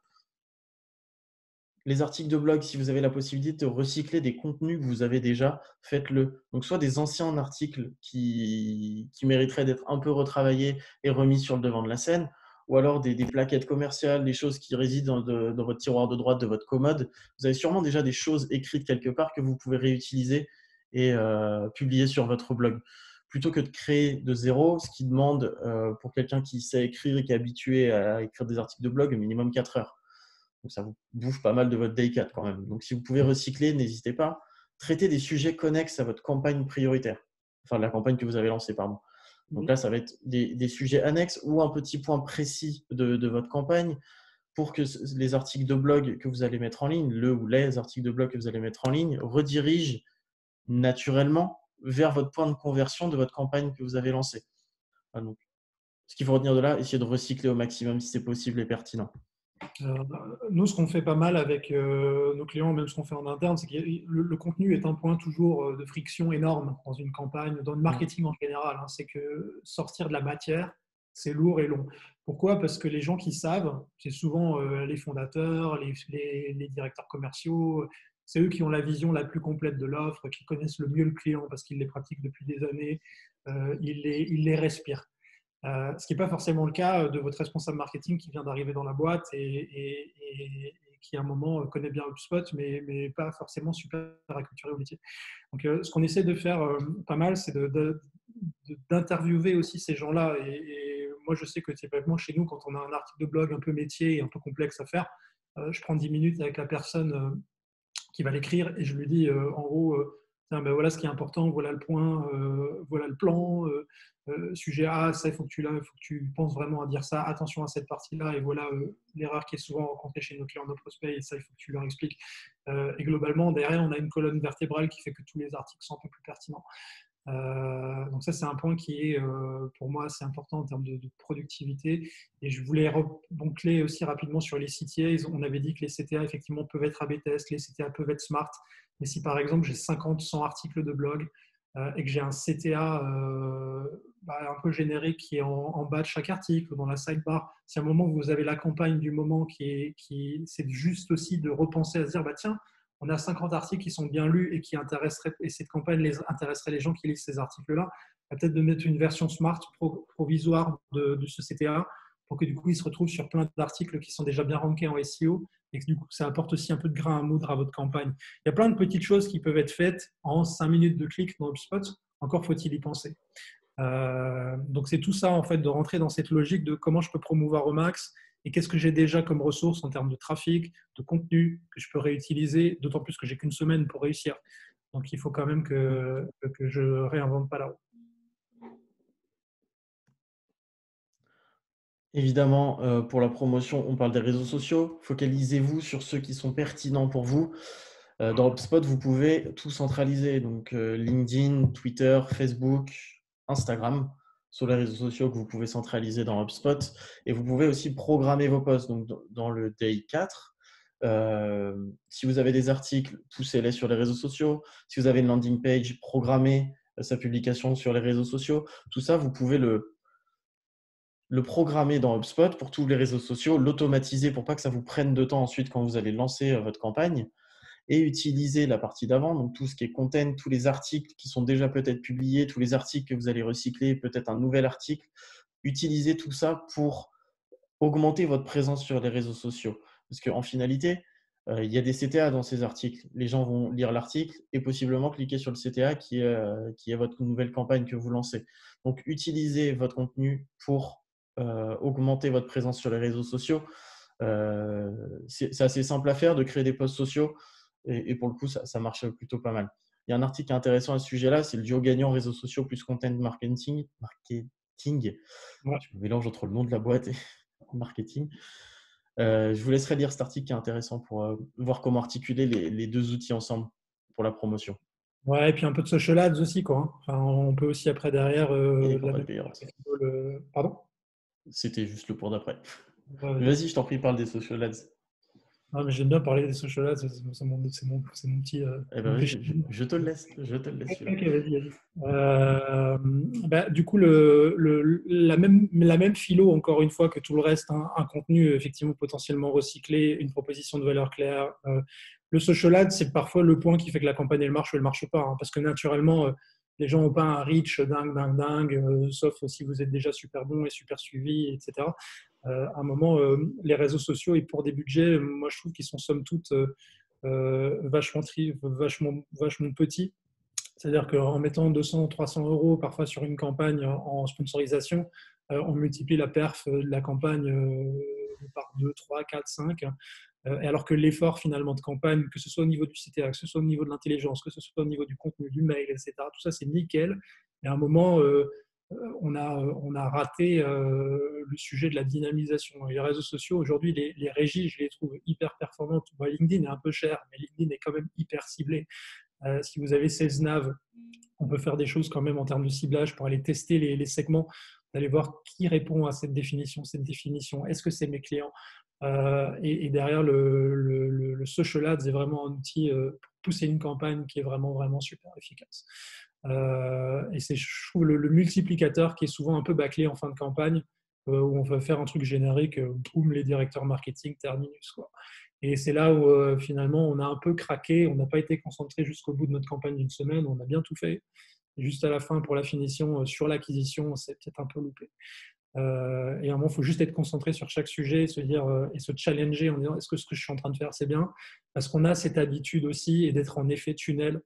Les articles de blog, si vous avez la possibilité de recycler des contenus que vous avez déjà, faites-le. Donc, soit des anciens articles qui mériteraient d'être un peu retravaillés et remis sur le devant de la scène, ou alors des plaquettes commerciales, des choses qui résident dans votre tiroir de droite de votre commode. Vous avez sûrement déjà des choses écrites quelque part que vous pouvez réutiliser et publier sur votre blog. Plutôt que de créer de zéro, ce qui demande pour quelqu'un qui sait écrire et qui est habitué à écrire des articles de blog, au minimum 4 heures. Donc, ça vous bouffe pas mal de votre day 4 quand même. Donc, si vous pouvez recycler, n'hésitez pas. Traitez des sujets connexes à votre campagne prioritaire. Enfin, la campagne que vous avez lancée, pardon. Donc là, ça va être des sujets annexes ou un petit point précis de votre campagne pour que les articles de blog que vous allez mettre en ligne, ou les articles de blog que vous allez mettre en ligne, redirigent naturellement vers votre point de conversion de votre campagne que vous avez lancée. Donc, ce qu'il faut retenir de là, essayez de recycler au maximum si c'est possible et pertinent. Nous, ce qu'on fait pas mal avec nos clients, même ce qu'on fait en interne, c'est que le contenu est un point toujours de friction énorme dans une campagne, dans le marketing en général. C'est que sortir de la matière, c'est lourd et long. Pourquoi? Parce que les gens qui savent, c'est souvent les fondateurs, les directeurs commerciaux, c'est eux qui ont la vision la plus complète de l'offre, qui connaissent le mieux le client parce qu'ils les pratiquent depuis des années, ils les respirent. Ce qui n'est pas forcément le cas de votre responsable marketing qui vient d'arriver dans la boîte et qui, à un moment, connaît bien HubSpot, mais pas forcément super acculturé au métier. Donc, ce qu'on essaie de faire pas mal, c'est d'interviewer aussi ces gens-là. Et moi, je sais que typiquement, chez nous, quand on a un article de blog un peu métier et un peu complexe à faire, je prends 10 minutes avec la personne qui va l'écrire et je lui dis, en gros, voilà ce qui est important, voilà le point, voilà le plan, sujet A, ça, il faut que tu penses vraiment à dire ça, attention à cette partie-là, et voilà l'erreur qui est souvent rencontrée chez nos clients, nos prospects, et ça, il faut que tu leur expliques. Et globalement, derrière, on a une colonne vertébrale qui fait que tous les articles sont un peu plus pertinents. Donc ça, c'est un point qui est pour moi assez important en termes de productivité. Et je voulais reboncer aussi rapidement sur les CTA. On avait dit que les CTA effectivement peuvent être A/B test, les CTA peuvent être smart. Mais si par exemple j'ai 50-100 articles de blog et que j'ai un CTA un peu générique qui est en bas de chaque article, dans la sidebar, si à un moment vous avez la campagne du moment c'est juste aussi de repenser à se dire tiens, on a 50 articles qui sont bien lus et qui intéresseraient, et cette campagne intéresserait les gens qui lisent ces articles-là, peut-être de mettre une version smart provisoire de ce CTA pour que du coup, ils se retrouvent sur plein d'articles qui sont déjà bien rankés en SEO et que du coup, ça apporte aussi un peu de grain à moudre à votre campagne. Il y a plein de petites choses qui peuvent être faites en 5 minutes de clic dans HubSpot. Encore faut-il y penser. Donc, c'est tout ça, en fait, de rentrer dans cette logique de comment je peux promouvoir au max et qu'est-ce que j'ai déjà comme ressources en termes de trafic, de contenu que je peux réutiliser, d'autant plus que j'ai qu'une semaine pour réussir. Donc, il faut quand même que je ne réinvente pas la roue. Évidemment, pour la promotion, on parle des réseaux sociaux. Focalisez-vous sur ceux qui sont pertinents pour vous. Dans HubSpot, vous pouvez tout centraliser. Donc, LinkedIn, Twitter, Facebook, Instagram sont les réseaux sociaux que vous pouvez centraliser dans HubSpot. Et vous pouvez aussi programmer vos posts. Donc, dans le Day 4, si vous avez des articles, poussez-les sur les réseaux sociaux. Si vous avez une landing page, programmez sa publication sur les réseaux sociaux. Tout ça, vous pouvez le programmer dans HubSpot pour tous les réseaux sociaux, l'automatiser pour pas que ça vous prenne de temps ensuite quand vous allez lancer votre campagne. et utiliser la partie d'avant, donc tout ce qui est content, tous les articles qui sont déjà peut-être publiés, tous les articles que vous allez recycler, peut-être un nouvel article. Utilisez tout ça pour augmenter votre présence sur les réseaux sociaux. Parce qu'en finalité, il y a des CTA dans ces articles. Les gens vont lire l'article et possiblement cliquer sur le CTA qui est votre nouvelle campagne que vous lancez. Donc, utilisez votre contenu pour augmenter votre présence sur les réseaux sociaux. C'est assez simple à faire de créer des posts sociaux et pour le coup, ça marche plutôt pas mal. Il y a un article intéressant à ce sujet-là, c'est le duo gagnant réseaux sociaux plus content marketing. Ouais. Je me mélange entre le nom de la boîte et marketing. Je vous laisserai lire cet article qui est intéressant pour voir comment articuler les deux outils ensemble pour la promotion. Ouais, et puis un peu de social ads aussi, quoi. Hein. Enfin, on peut aussi après derrière Et les la campagnes même. payantes. Pardon? C'était juste le pour d'après. Ouais, Vas-y, je t'en prie, parle des social ads. non, mais j'aime bien parler des social ads, c'est mon petit Eh ben, mon péché. vas-y, je te le laisse. Je te le laisse Ok, celui-là. vas-y, vas-y. Du coup, la même philo, encore une fois, que tout le reste, hein, un contenu effectivement potentiellement recyclé, une proposition de valeur claire. Le social ad, c'est parfois le point qui fait que la campagne elle marche ou elle marche pas, hein, parce que naturellement, les gens n'ont pas un reach dingue, sauf si vous êtes déjà super bon et super suivi, etc. À un moment, les réseaux sociaux et pour des budgets, moi je trouve qu'ils sont somme toute vachement petits. C'est-à-dire qu'en mettant 200, 300 euros parfois sur une campagne en sponsorisation, on multiplie la perf de la campagne par 2, 3, 4, 5. Et alors que l'effort finalement de campagne, que ce soit au niveau du CTA, que ce soit au niveau de l'intelligence, que ce soit au niveau du contenu, du mail, etc., tout ça c'est nickel. Et à un moment, on a raté le sujet de la dynamisation. Et les réseaux sociaux, aujourd'hui, les régies, je les trouve hyper performantes. Bon, LinkedIn est un peu cher, mais LinkedIn est quand même hyper ciblé. Si vous avez 16 nav, on peut faire des choses quand même en termes de ciblage pour aller tester les segments, d'aller voir qui répond à cette définition. Est-ce que c'est mes clients? Et derrière, le social ads est vraiment un outil pour pousser une campagne qui est vraiment super efficace. Et c'est, je trouve, le multiplicateur qui est souvent un peu bâclé en fin de campagne, où on va faire un truc générique, boum, les directeurs marketing terminus, quoi. Et c'est là où finalement on a un peu craqué, on n'a pas été concentré jusqu'au bout de notre campagne d'une semaine, on a bien tout fait. Et juste à la fin, pour la finition, sur l'acquisition, c'est peut-être un peu loupé. Et à un moment, il faut juste être concentré sur chaque sujet, se dire, et se challenger en disant est-ce que ce que je suis en train de faire, c'est bien? Parce qu'on a cette habitude aussi et d'être en effet tunnel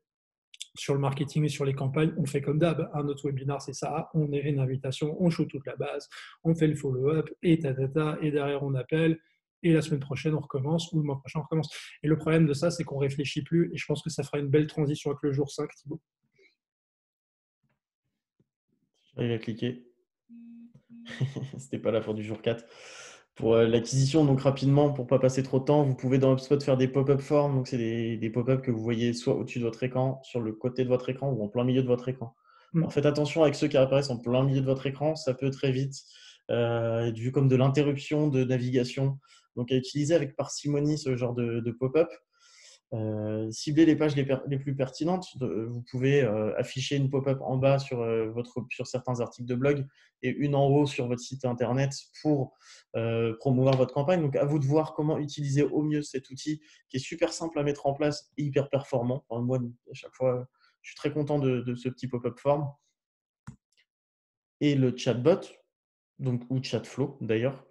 sur le marketing et sur les campagnes. On fait comme d'hab. Un autre webinar, c'est ça. On est une invitation, on shoot toute la base, on fait le follow-up et et derrière on appelle. Et la semaine prochaine, on recommence, ou le mois prochain, on recommence. Et le problème de ça, c'est qu'on ne réfléchit plus. Et je pense que ça fera une belle transition avec le jour 5, Thibaut. J'arrive à cliquer. C'était pas la fin du jour 4. Pour l'acquisition, donc rapidement, pour ne pas passer trop de temps, vous pouvez dans HubSpot faire des pop-up forms. Donc, c'est des pop-up que vous voyez soit au-dessus de votre écran, sur le côté de votre écran ou en plein milieu de votre écran. Alors, faites attention avec ceux qui apparaissent en plein milieu de votre écran, ça peut très vite être vu comme de l'interruption de navigation. Donc, à utiliser avec parcimonie ce genre de pop-up. Cibler les pages les plus pertinentes. Vous pouvez afficher une pop-up en bas sur certains articles de blog et une en haut sur votre site internet pour promouvoir votre campagne. Donc, à vous de voir comment utiliser au mieux cet outil qui est super simple à mettre en place et hyper performant. Enfin, moi, à chaque fois, je suis très content de ce petit pop-up form. Et le chatbot, donc, ou Chatflow d'ailleurs,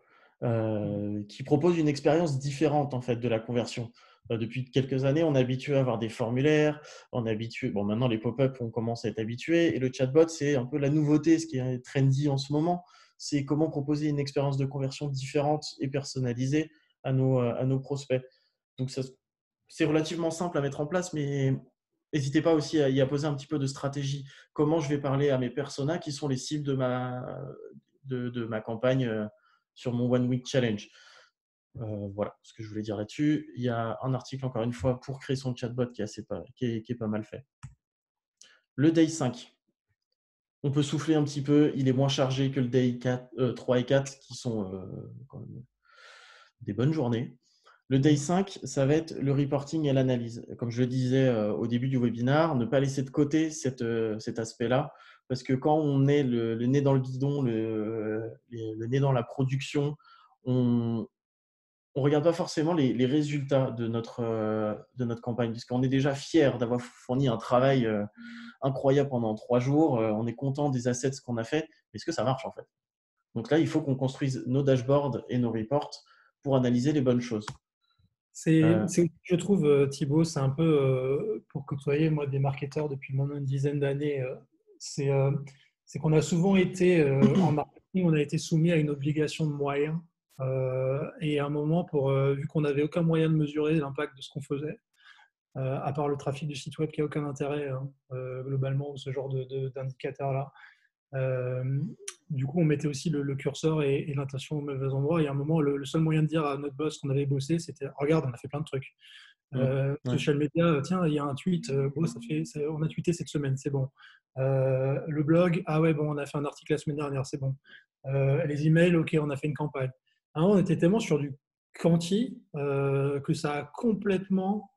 qui propose une expérience différente en fait de la conversion. Depuis quelques années, on est habitué à avoir des formulaires, bon, maintenant les pop-up, on commence à être habitué, et le chatbot, c'est un peu la nouveauté, ce qui est trendy en ce moment, c'est comment proposer une expérience de conversion différente et personnalisée à nos prospects. Donc c'est relativement simple à mettre en place, mais n'hésitez pas aussi à y poser un petit peu de stratégie. Comment je vais parler à mes personas qui sont les cibles de ma campagne sur mon One Week Challenge. Voilà ce que je voulais dire là-dessus. Il y a un article, encore une fois, pour créer son chatbot qui est pas mal fait. Le Day 5. On peut souffler un petit peu. Il est moins chargé que le Day 3 et 4 qui sont quand même des bonnes journées. Le Day 5, ça va être le reporting et l'analyse. Comme je le disais au début du webinaire, ne pas laisser de côté cet aspect-là, parce que quand on est le nez dans le guidon, le nez dans la production, on on regarde pas forcément les résultats de notre campagne, parce qu'on est déjà fier d'avoir fourni un travail incroyable pendant 3 jours. On est content des assets qu'on a fait. Mais est-ce que ça marche en fait? Donc là, il faut qu'on construise nos dashboards et nos reports pour analyser les bonnes choses. Je trouve, Thibaut, c'est un peu, pour côtoyer moi des marketeurs depuis maintenant une dizaine d'années, c'est c'est qu'on a souvent été, en marketing, on a été soumis à une obligation de moyens. Et à un moment, vu qu'on n'avait aucun moyen de mesurer l'impact de ce qu'on faisait, à part le trafic du site web qui n'a aucun intérêt, hein, globalement, ou ce genre d'indicateurs-là. Du coup, on mettait aussi le curseur et l'intention au mauvais endroit. Et à un moment, le seul moyen de dire à notre boss qu'on avait bossé, c'était regarde, on a fait plein de trucs. Ouais. Social media, tiens, il y a un tweet, bon, on a tweeté cette semaine, c'est bon. Le blog, ah ouais, bon, on a fait un article la semaine dernière, c'est bon. Les emails, ok, on a fait une campagne. On était tellement sur du quanti que ça a complètement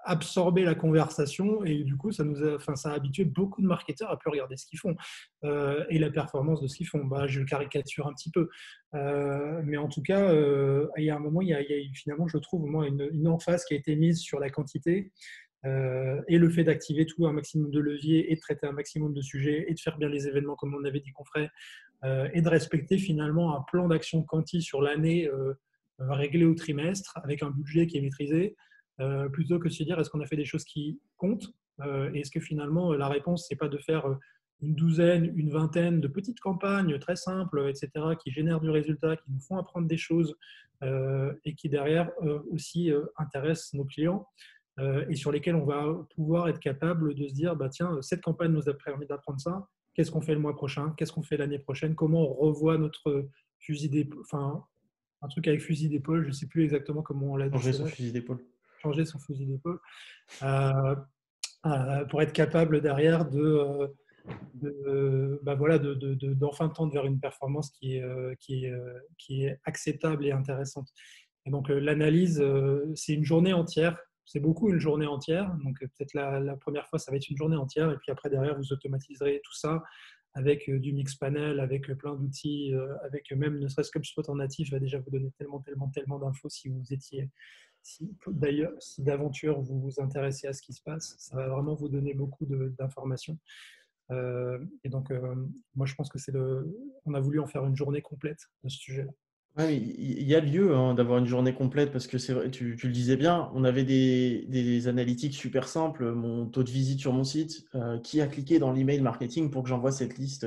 absorber la conversation et du coup ça a habitué beaucoup de marketeurs à plus regarder ce qu'ils font et la performance de ce qu'ils font. Je caricature un petit peu, mais en tout cas il y a un moment, il y a finalement, je trouve, au moins une emphase qui a été mise sur la quantité et le fait d'activer tout un maximum de leviers et de traiter un maximum de sujets et de faire bien les événements comme on avait dit qu'on ferait et de respecter finalement un plan d'action quanti sur l'année réglé au trimestre avec un budget qui est maîtrisé. Plutôt que de se dire est-ce qu'on a fait des choses qui comptent et est-ce que finalement la réponse c'est pas de faire une douzaine, une vingtaine de petites campagnes très simples, etc., qui génèrent du résultat, qui nous font apprendre des choses et qui derrière aussi intéressent nos clients et sur lesquels on va pouvoir être capable de se dire tiens, cette campagne nous a permis d'apprendre ça, qu'est-ce qu'on fait le mois prochain, qu'est-ce qu'on fait l'année prochaine, comment on revoit notre fusil d'épaule, enfin un truc avec fusil d'épaule, je ne sais plus exactement comment on l'a dit, Changer c'est son là, fusil d'épaule. changer son fusil d'épaule, euh, pour être capable derrière voilà, d'enfin tendre vers une performance qui est acceptable et intéressante. Et donc l'analyse, c'est une journée entière, c'est beaucoup une journée entière. Donc peut-être la première fois, ça va être une journée entière, et puis après derrière, vous automatiserez tout ça avec du mix panel, avec plein d'outils, avec même ne serait-ce que HubSpot en natif va déjà vous donner tellement d'infos si vous étiez d'ailleurs, si d'aventure vous vous intéressez à ce qui se passe, ça va vraiment vous donner beaucoup d'informations. Et donc, moi, je pense que on a voulu en faire une journée complète de ce sujet-là. Ouais, il y a lieu d'avoir une journée complète parce que c'est vrai, tu le disais bien, on avait des analytiques super simples, mon taux de visite sur mon site, qui a cliqué dans l'email marketing pour que j'envoie cette liste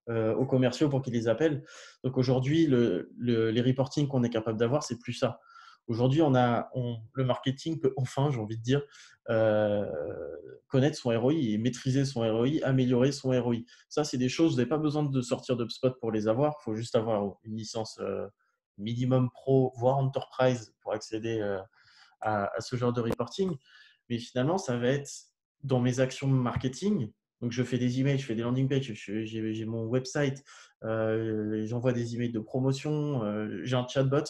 aux commerciaux pour qu'ils les appellent. Donc aujourd'hui, les reporting qu'on est capable d'avoir, c'est plus ça. Aujourd'hui, le marketing peut enfin, j'ai envie de dire, connaître son ROI et maîtriser son ROI, améliorer son ROI. Ça, c'est des choses, vous n'avez pas besoin de sortir de HubSpot pour les avoir. Il faut juste avoir une licence minimum pro, voire enterprise pour accéder à ce genre de reporting. Mais finalement, ça va être dans mes actions marketing. Donc, je fais des emails, je fais des landing pages, j'ai mon website, j'envoie des emails de promotion, j'ai un chatbot.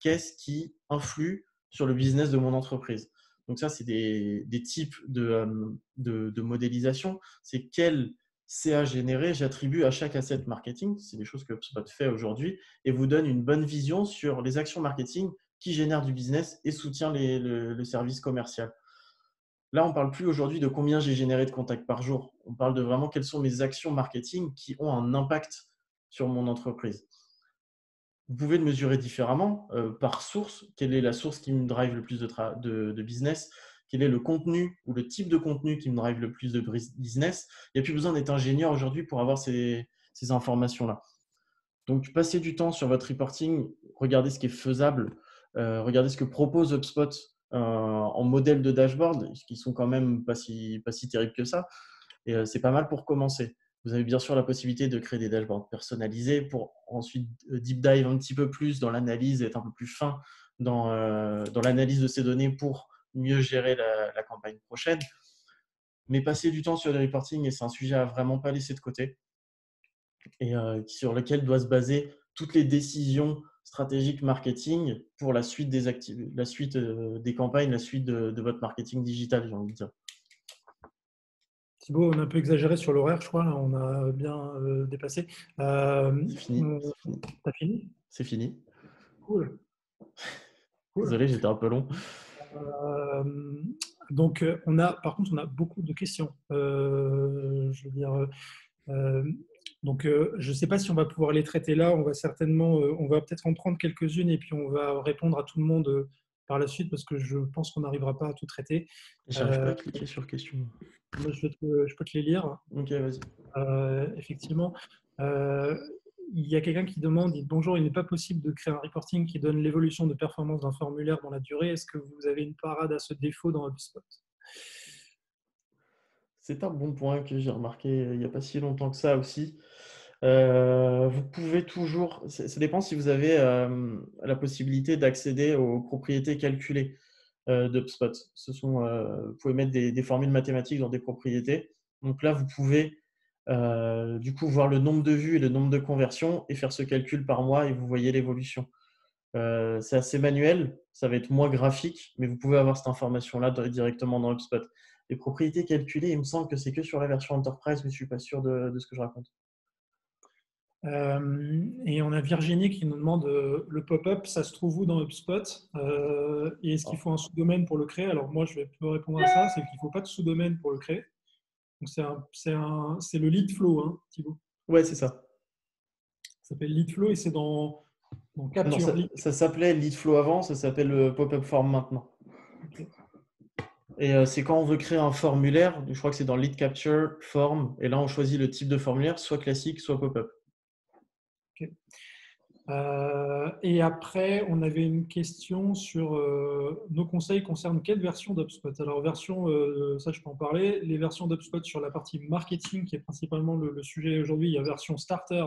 Qu'est-ce qui influe sur le business de mon entreprise? Donc ça, c'est des types de modélisation. C'est quel CA généré j'attribue à chaque asset marketing. C'est des choses que HubSpot fait aujourd'hui et vous donne une bonne vision sur les actions marketing qui génèrent du business et soutient le service commercial. Là, on ne parle plus aujourd'hui de combien j'ai généré de contacts par jour. On parle de vraiment quelles sont mes actions marketing qui ont un impact sur mon entreprise. Vous pouvez le mesurer différemment par source. Quelle est la source qui me drive le plus de business? Quel est le contenu ou le type de contenu qui me drive le plus de business? Il n'y a plus besoin d'être ingénieur aujourd'hui pour avoir ces informations-là. Donc, passez du temps sur votre reporting, regardez ce qui est faisable, regardez ce que propose HubSpot en modèle de dashboard, qui sont quand même pas si terribles que ça. Et c'est pas mal pour commencer. Vous avez bien sûr la possibilité de créer des dashboards personnalisés pour ensuite deep dive un petit peu plus dans l'analyse, être un peu plus fin dans l'analyse de ces données pour mieux gérer la campagne prochaine. Mais passer du temps sur le reporting, et c'est un sujet à vraiment pas laisser de côté et sur lequel doit se baser toutes les décisions stratégiques marketing pour la suite des campagnes, la suite de votre marketing digital, j'ai envie de dire. Thibaut, on a un peu exagéré sur l'horaire, je crois. Là, on a bien dépassé. C'est fini. T'as fini? C'est fini. Cool. Cool. Désolé, j'étais un peu long. Euh, donc, par contre, on a beaucoup de questions. Je veux dire, donc, je ne sais pas si on va pouvoir les traiter là. On va certainement, on va peut-être en prendre quelques-unes et puis on va répondre à tout le monde par la suite parce que je pense qu'on n'arrivera pas à tout traiter. J'arrive pas à cliquer sur question. Moi, je peux te les lire. Ok, vas-y. Effectivement. Euh, il y a quelqu'un qui demande, il dit, bonjour, il n'est pas possible de créer un reporting qui donne l'évolution de performance d'un formulaire dans la durée. Est-ce que vous avez une parade à ce défaut dans HubSpot? C'est un bon point que j'ai remarqué il n'y a pas si longtemps que ça aussi. Vous pouvez toujours, ça dépend si vous avez la possibilité d'accéder aux propriétés calculées d'HubSpot. Vous pouvez mettre des formules mathématiques dans des propriétés. Donc là, vous pouvez du coup voir le nombre de vues et le nombre de conversions et faire ce calcul par mois et vous voyez l'évolution. C'est assez manuel, ça va être moins graphique, mais vous pouvez avoir cette information-là directement dans HubSpot. Les propriétés calculées, il me semble que c'est que sur la version Enterprise, mais je ne suis pas sûr de ce que je raconte. Et on a Virginie qui nous demande le pop-up, ça se trouve où dans HubSpot et est-ce qu'il faut un sous-domaine pour le créer? Alors moi, je vais peu répondre à ça, c'est qu'il ne faut pas de sous-domaine pour le créer. Donc c'est le lead flow, hein, Thibaut. Ouais, c'est ça. Ça s'appelle lead flow et c'est dans Non, Capture Lead. ça s'appelait Leadflow avant, ça s'appelle Pop-up Form maintenant. Okay. Et c'est quand on veut créer un formulaire, je crois que c'est dans Lead Capture Form, et là on choisit le type de formulaire, soit classique, soit pop-up. Okay. Et après, on avait une question sur nos conseils concernent quelle version d'HubSpot? Alors, ça je peux en parler. Les versions d'HubSpot sur la partie marketing, qui est principalement le sujet aujourd'hui, il y a version starter,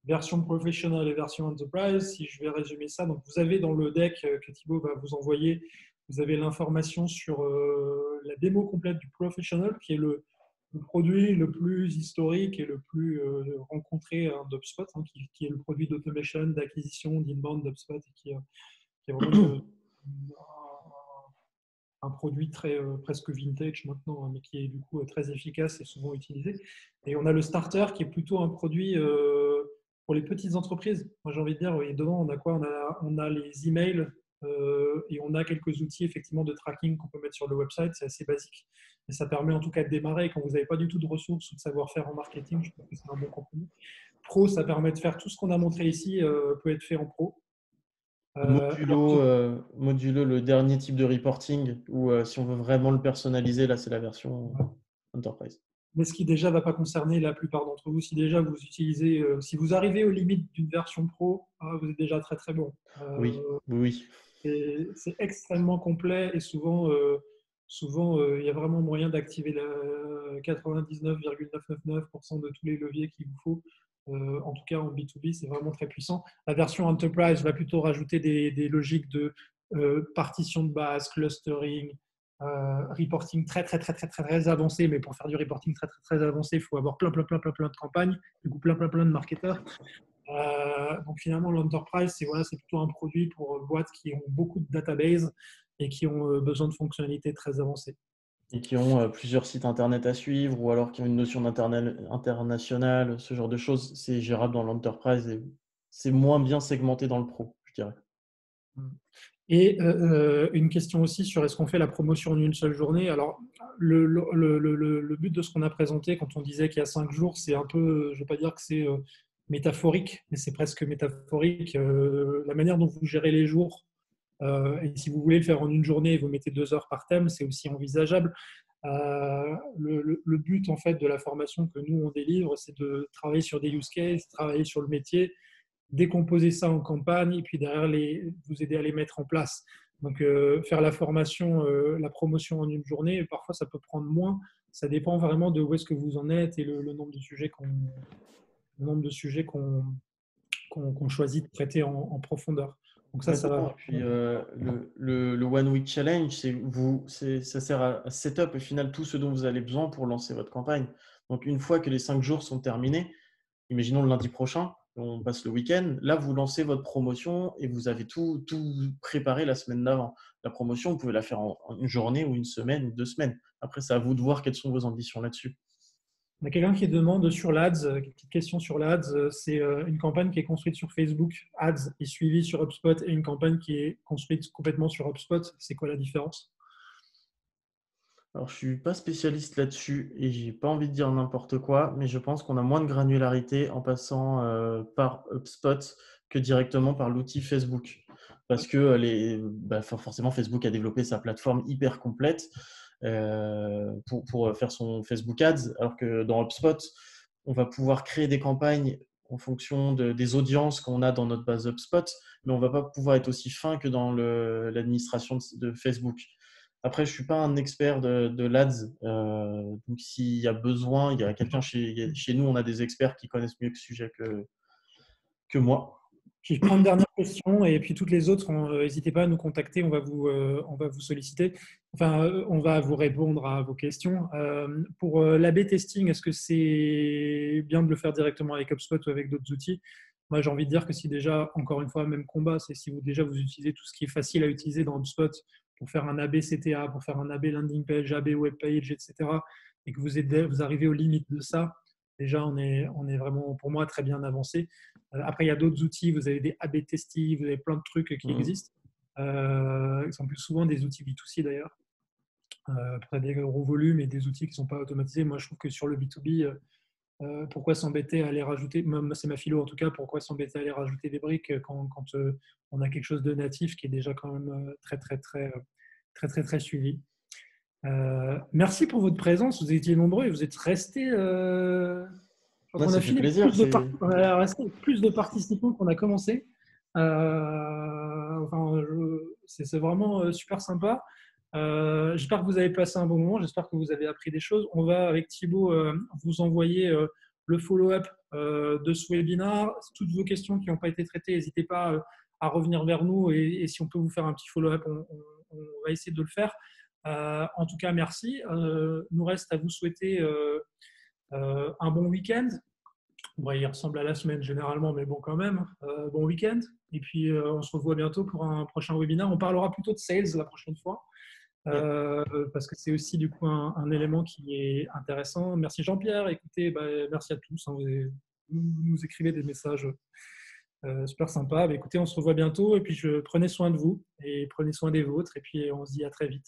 version professional et version enterprise. Si je vais résumer ça, donc vous avez dans le deck que Thibaut va vous envoyer, vous avez l'information sur la démo complète du professional, qui est le produit le plus historique et le plus rencontré d'HubSpot, hein, qui est le produit d'automation, d'acquisition, d'inbound d'HubSpot, et qui est vraiment un produit très, presque vintage maintenant, hein, mais qui est du coup très efficace et souvent utilisé. Et on a le starter qui est plutôt un produit pour les petites entreprises. Moi j'ai envie de dire, et dedans on a quoi? On a les emails et on a quelques outils effectivement de tracking qu'on peut mettre sur le website. C'est assez basique. Et ça permet en tout cas de démarrer. Quand vous n'avez pas du tout de ressources ou de savoir-faire en marketing, je trouve que c'est un bon compromis. Pro, ça permet de faire tout ce qu'on a montré ici, peut être fait en pro. Modulo, le dernier type de reporting, ou si on veut vraiment le personnaliser, là c'est la version Enterprise. Mais ce qui déjà ne va pas concerner la plupart d'entre vous. Si déjà vous utilisez, si vous arrivez aux limites d'une version pro, vous êtes déjà très très bon. Oui. C'est extrêmement complet et souvent, il y a vraiment moyen d'activer 99,999% de tous les leviers qu'il vous faut. En tout cas, en B2B, c'est vraiment très puissant. La version Enterprise va plutôt rajouter des logiques de partition de base, clustering, reporting très avancé. Mais pour faire du reporting très avancé, il faut avoir plein de campagnes, du coup plein de marketeurs. Donc finalement, l'enterprise, c'est plutôt un produit pour boîtes qui ont beaucoup de databases et qui ont besoin de fonctionnalités très avancées. Et qui ont plusieurs sites internet à suivre, ou alors qui ont une notion internationale, ce genre de choses. C'est gérable dans l'enterprise et c'est moins bien segmenté dans le pro, je dirais. Et une question aussi sur est-ce qu'on fait la promotion en une seule journée? Alors, le but de ce qu'on a présenté quand on disait qu'il y a 5 jours, c'est un peu, je ne vais pas dire que c'est métaphorique, mais c'est presque métaphorique. La manière dont vous gérez les jours, et si vous voulez le faire en une journée et vous mettez 2 heures par thème, c'est aussi envisageable. Le but en fait de la formation que nous on délivre, c'est de travailler sur des use cases, travailler sur le métier, décomposer ça en campagne et puis derrière vous aider à les mettre en place. Donc faire la formation, la promotion en une journée, parfois ça peut prendre moins. Ça dépend vraiment de où est-ce que vous en êtes et le nombre de sujets qu'on choisit de traiter en profondeur. Donc ça va. Et puis le One Week Challenge, ça sert à setup au final tout ce dont vous avez besoin pour lancer votre campagne. Donc une fois que les 5 jours sont terminés, imaginons le lundi prochain, on passe le week-end, là vous lancez votre promotion et vous avez tout préparé la semaine d'avant. La promotion, vous pouvez la faire en une journée ou une semaine ou 2 semaines. Après, c'est à vous de voir quelles sont vos ambitions là-dessus. On a quelqu'un qui demande sur l'Ads, une petite question sur l'Ads, c'est une campagne qui est construite sur Facebook, Ads est suivie sur HubSpot et une campagne qui est construite complètement sur HubSpot. C'est quoi la différence? Alors, je suis pas spécialiste là-dessus et j'ai pas envie de dire n'importe quoi, mais je pense qu'on a moins de granularité en passant par HubSpot que directement par l'outil Facebook. Parce que forcément, Facebook a développé sa plateforme hyper complète pour faire son Facebook Ads, alors que dans HubSpot, on va pouvoir créer des campagnes en fonction des audiences qu'on a dans notre base HubSpot, mais on va pas pouvoir être aussi fin que dans l'administration de Facebook. Après, je ne suis pas un expert de l'Ads, donc s'il y a besoin, il y a quelqu'un chez nous, on a des experts qui connaissent mieux le sujet que moi. Je prends une dernière question et puis toutes les autres, n'hésitez pas à nous contacter, on va vous solliciter. Enfin, on va vous répondre à vos questions. Pour l'A/B testing, est-ce que c'est bien de le faire directement avec HubSpot ou avec d'autres outils? Moi, j'ai envie de dire que si déjà, encore une fois, même combat, c'est si déjà vous utilisez tout ce qui est facile à utiliser dans HubSpot pour faire un A/B CTA, pour faire un A/B landing page, A/B web page, etc., et que vous arrivez aux limites de ça, déjà, on est vraiment, pour moi, très bien avancé. Après, il y a d'autres outils. Vous avez des A/B testing, vous avez plein de trucs qui existent. Ils sont plus souvent des outils B2C d'ailleurs, pour des gros volumes et des outils qui ne sont pas automatisés. Moi, je trouve que sur le B2B, pourquoi s'embêter à aller rajouter, c'est ma philo en tout cas, pourquoi s'embêter à aller rajouter des briques quand on a quelque chose de natif qui est déjà quand même très suivi. Merci pour votre présence. Vous étiez nombreux et vous êtes restés. On a fini plaisir. on a resté plus de participants qu'on a commencé. C'est vraiment super sympa. J'espère que vous avez passé un bon moment. J'espère que vous avez appris des choses. On va, avec Thibaut, vous envoyer le follow-up de ce webinaire. Toutes vos questions qui n'ont pas été traitées, n'hésitez pas à revenir vers nous. Et si on peut vous faire un petit follow-up, on va essayer de le faire. En tout cas, merci. Nous reste à vous souhaiter un bon week-end. Bon, il ressemble à la semaine généralement, mais bon, quand même. Bon week-end. Et puis, on se revoit bientôt pour un prochain webinaire. On parlera plutôt de sales la prochaine fois, parce que c'est aussi du coup un élément qui est intéressant. Merci Jean-Pierre. Écoutez, merci à tous. Vous nous écrivez des messages super sympas. Écoutez, on se revoit bientôt. Et puis, prenez soin de vous et prenez soin des vôtres. Et puis, on se dit à très vite.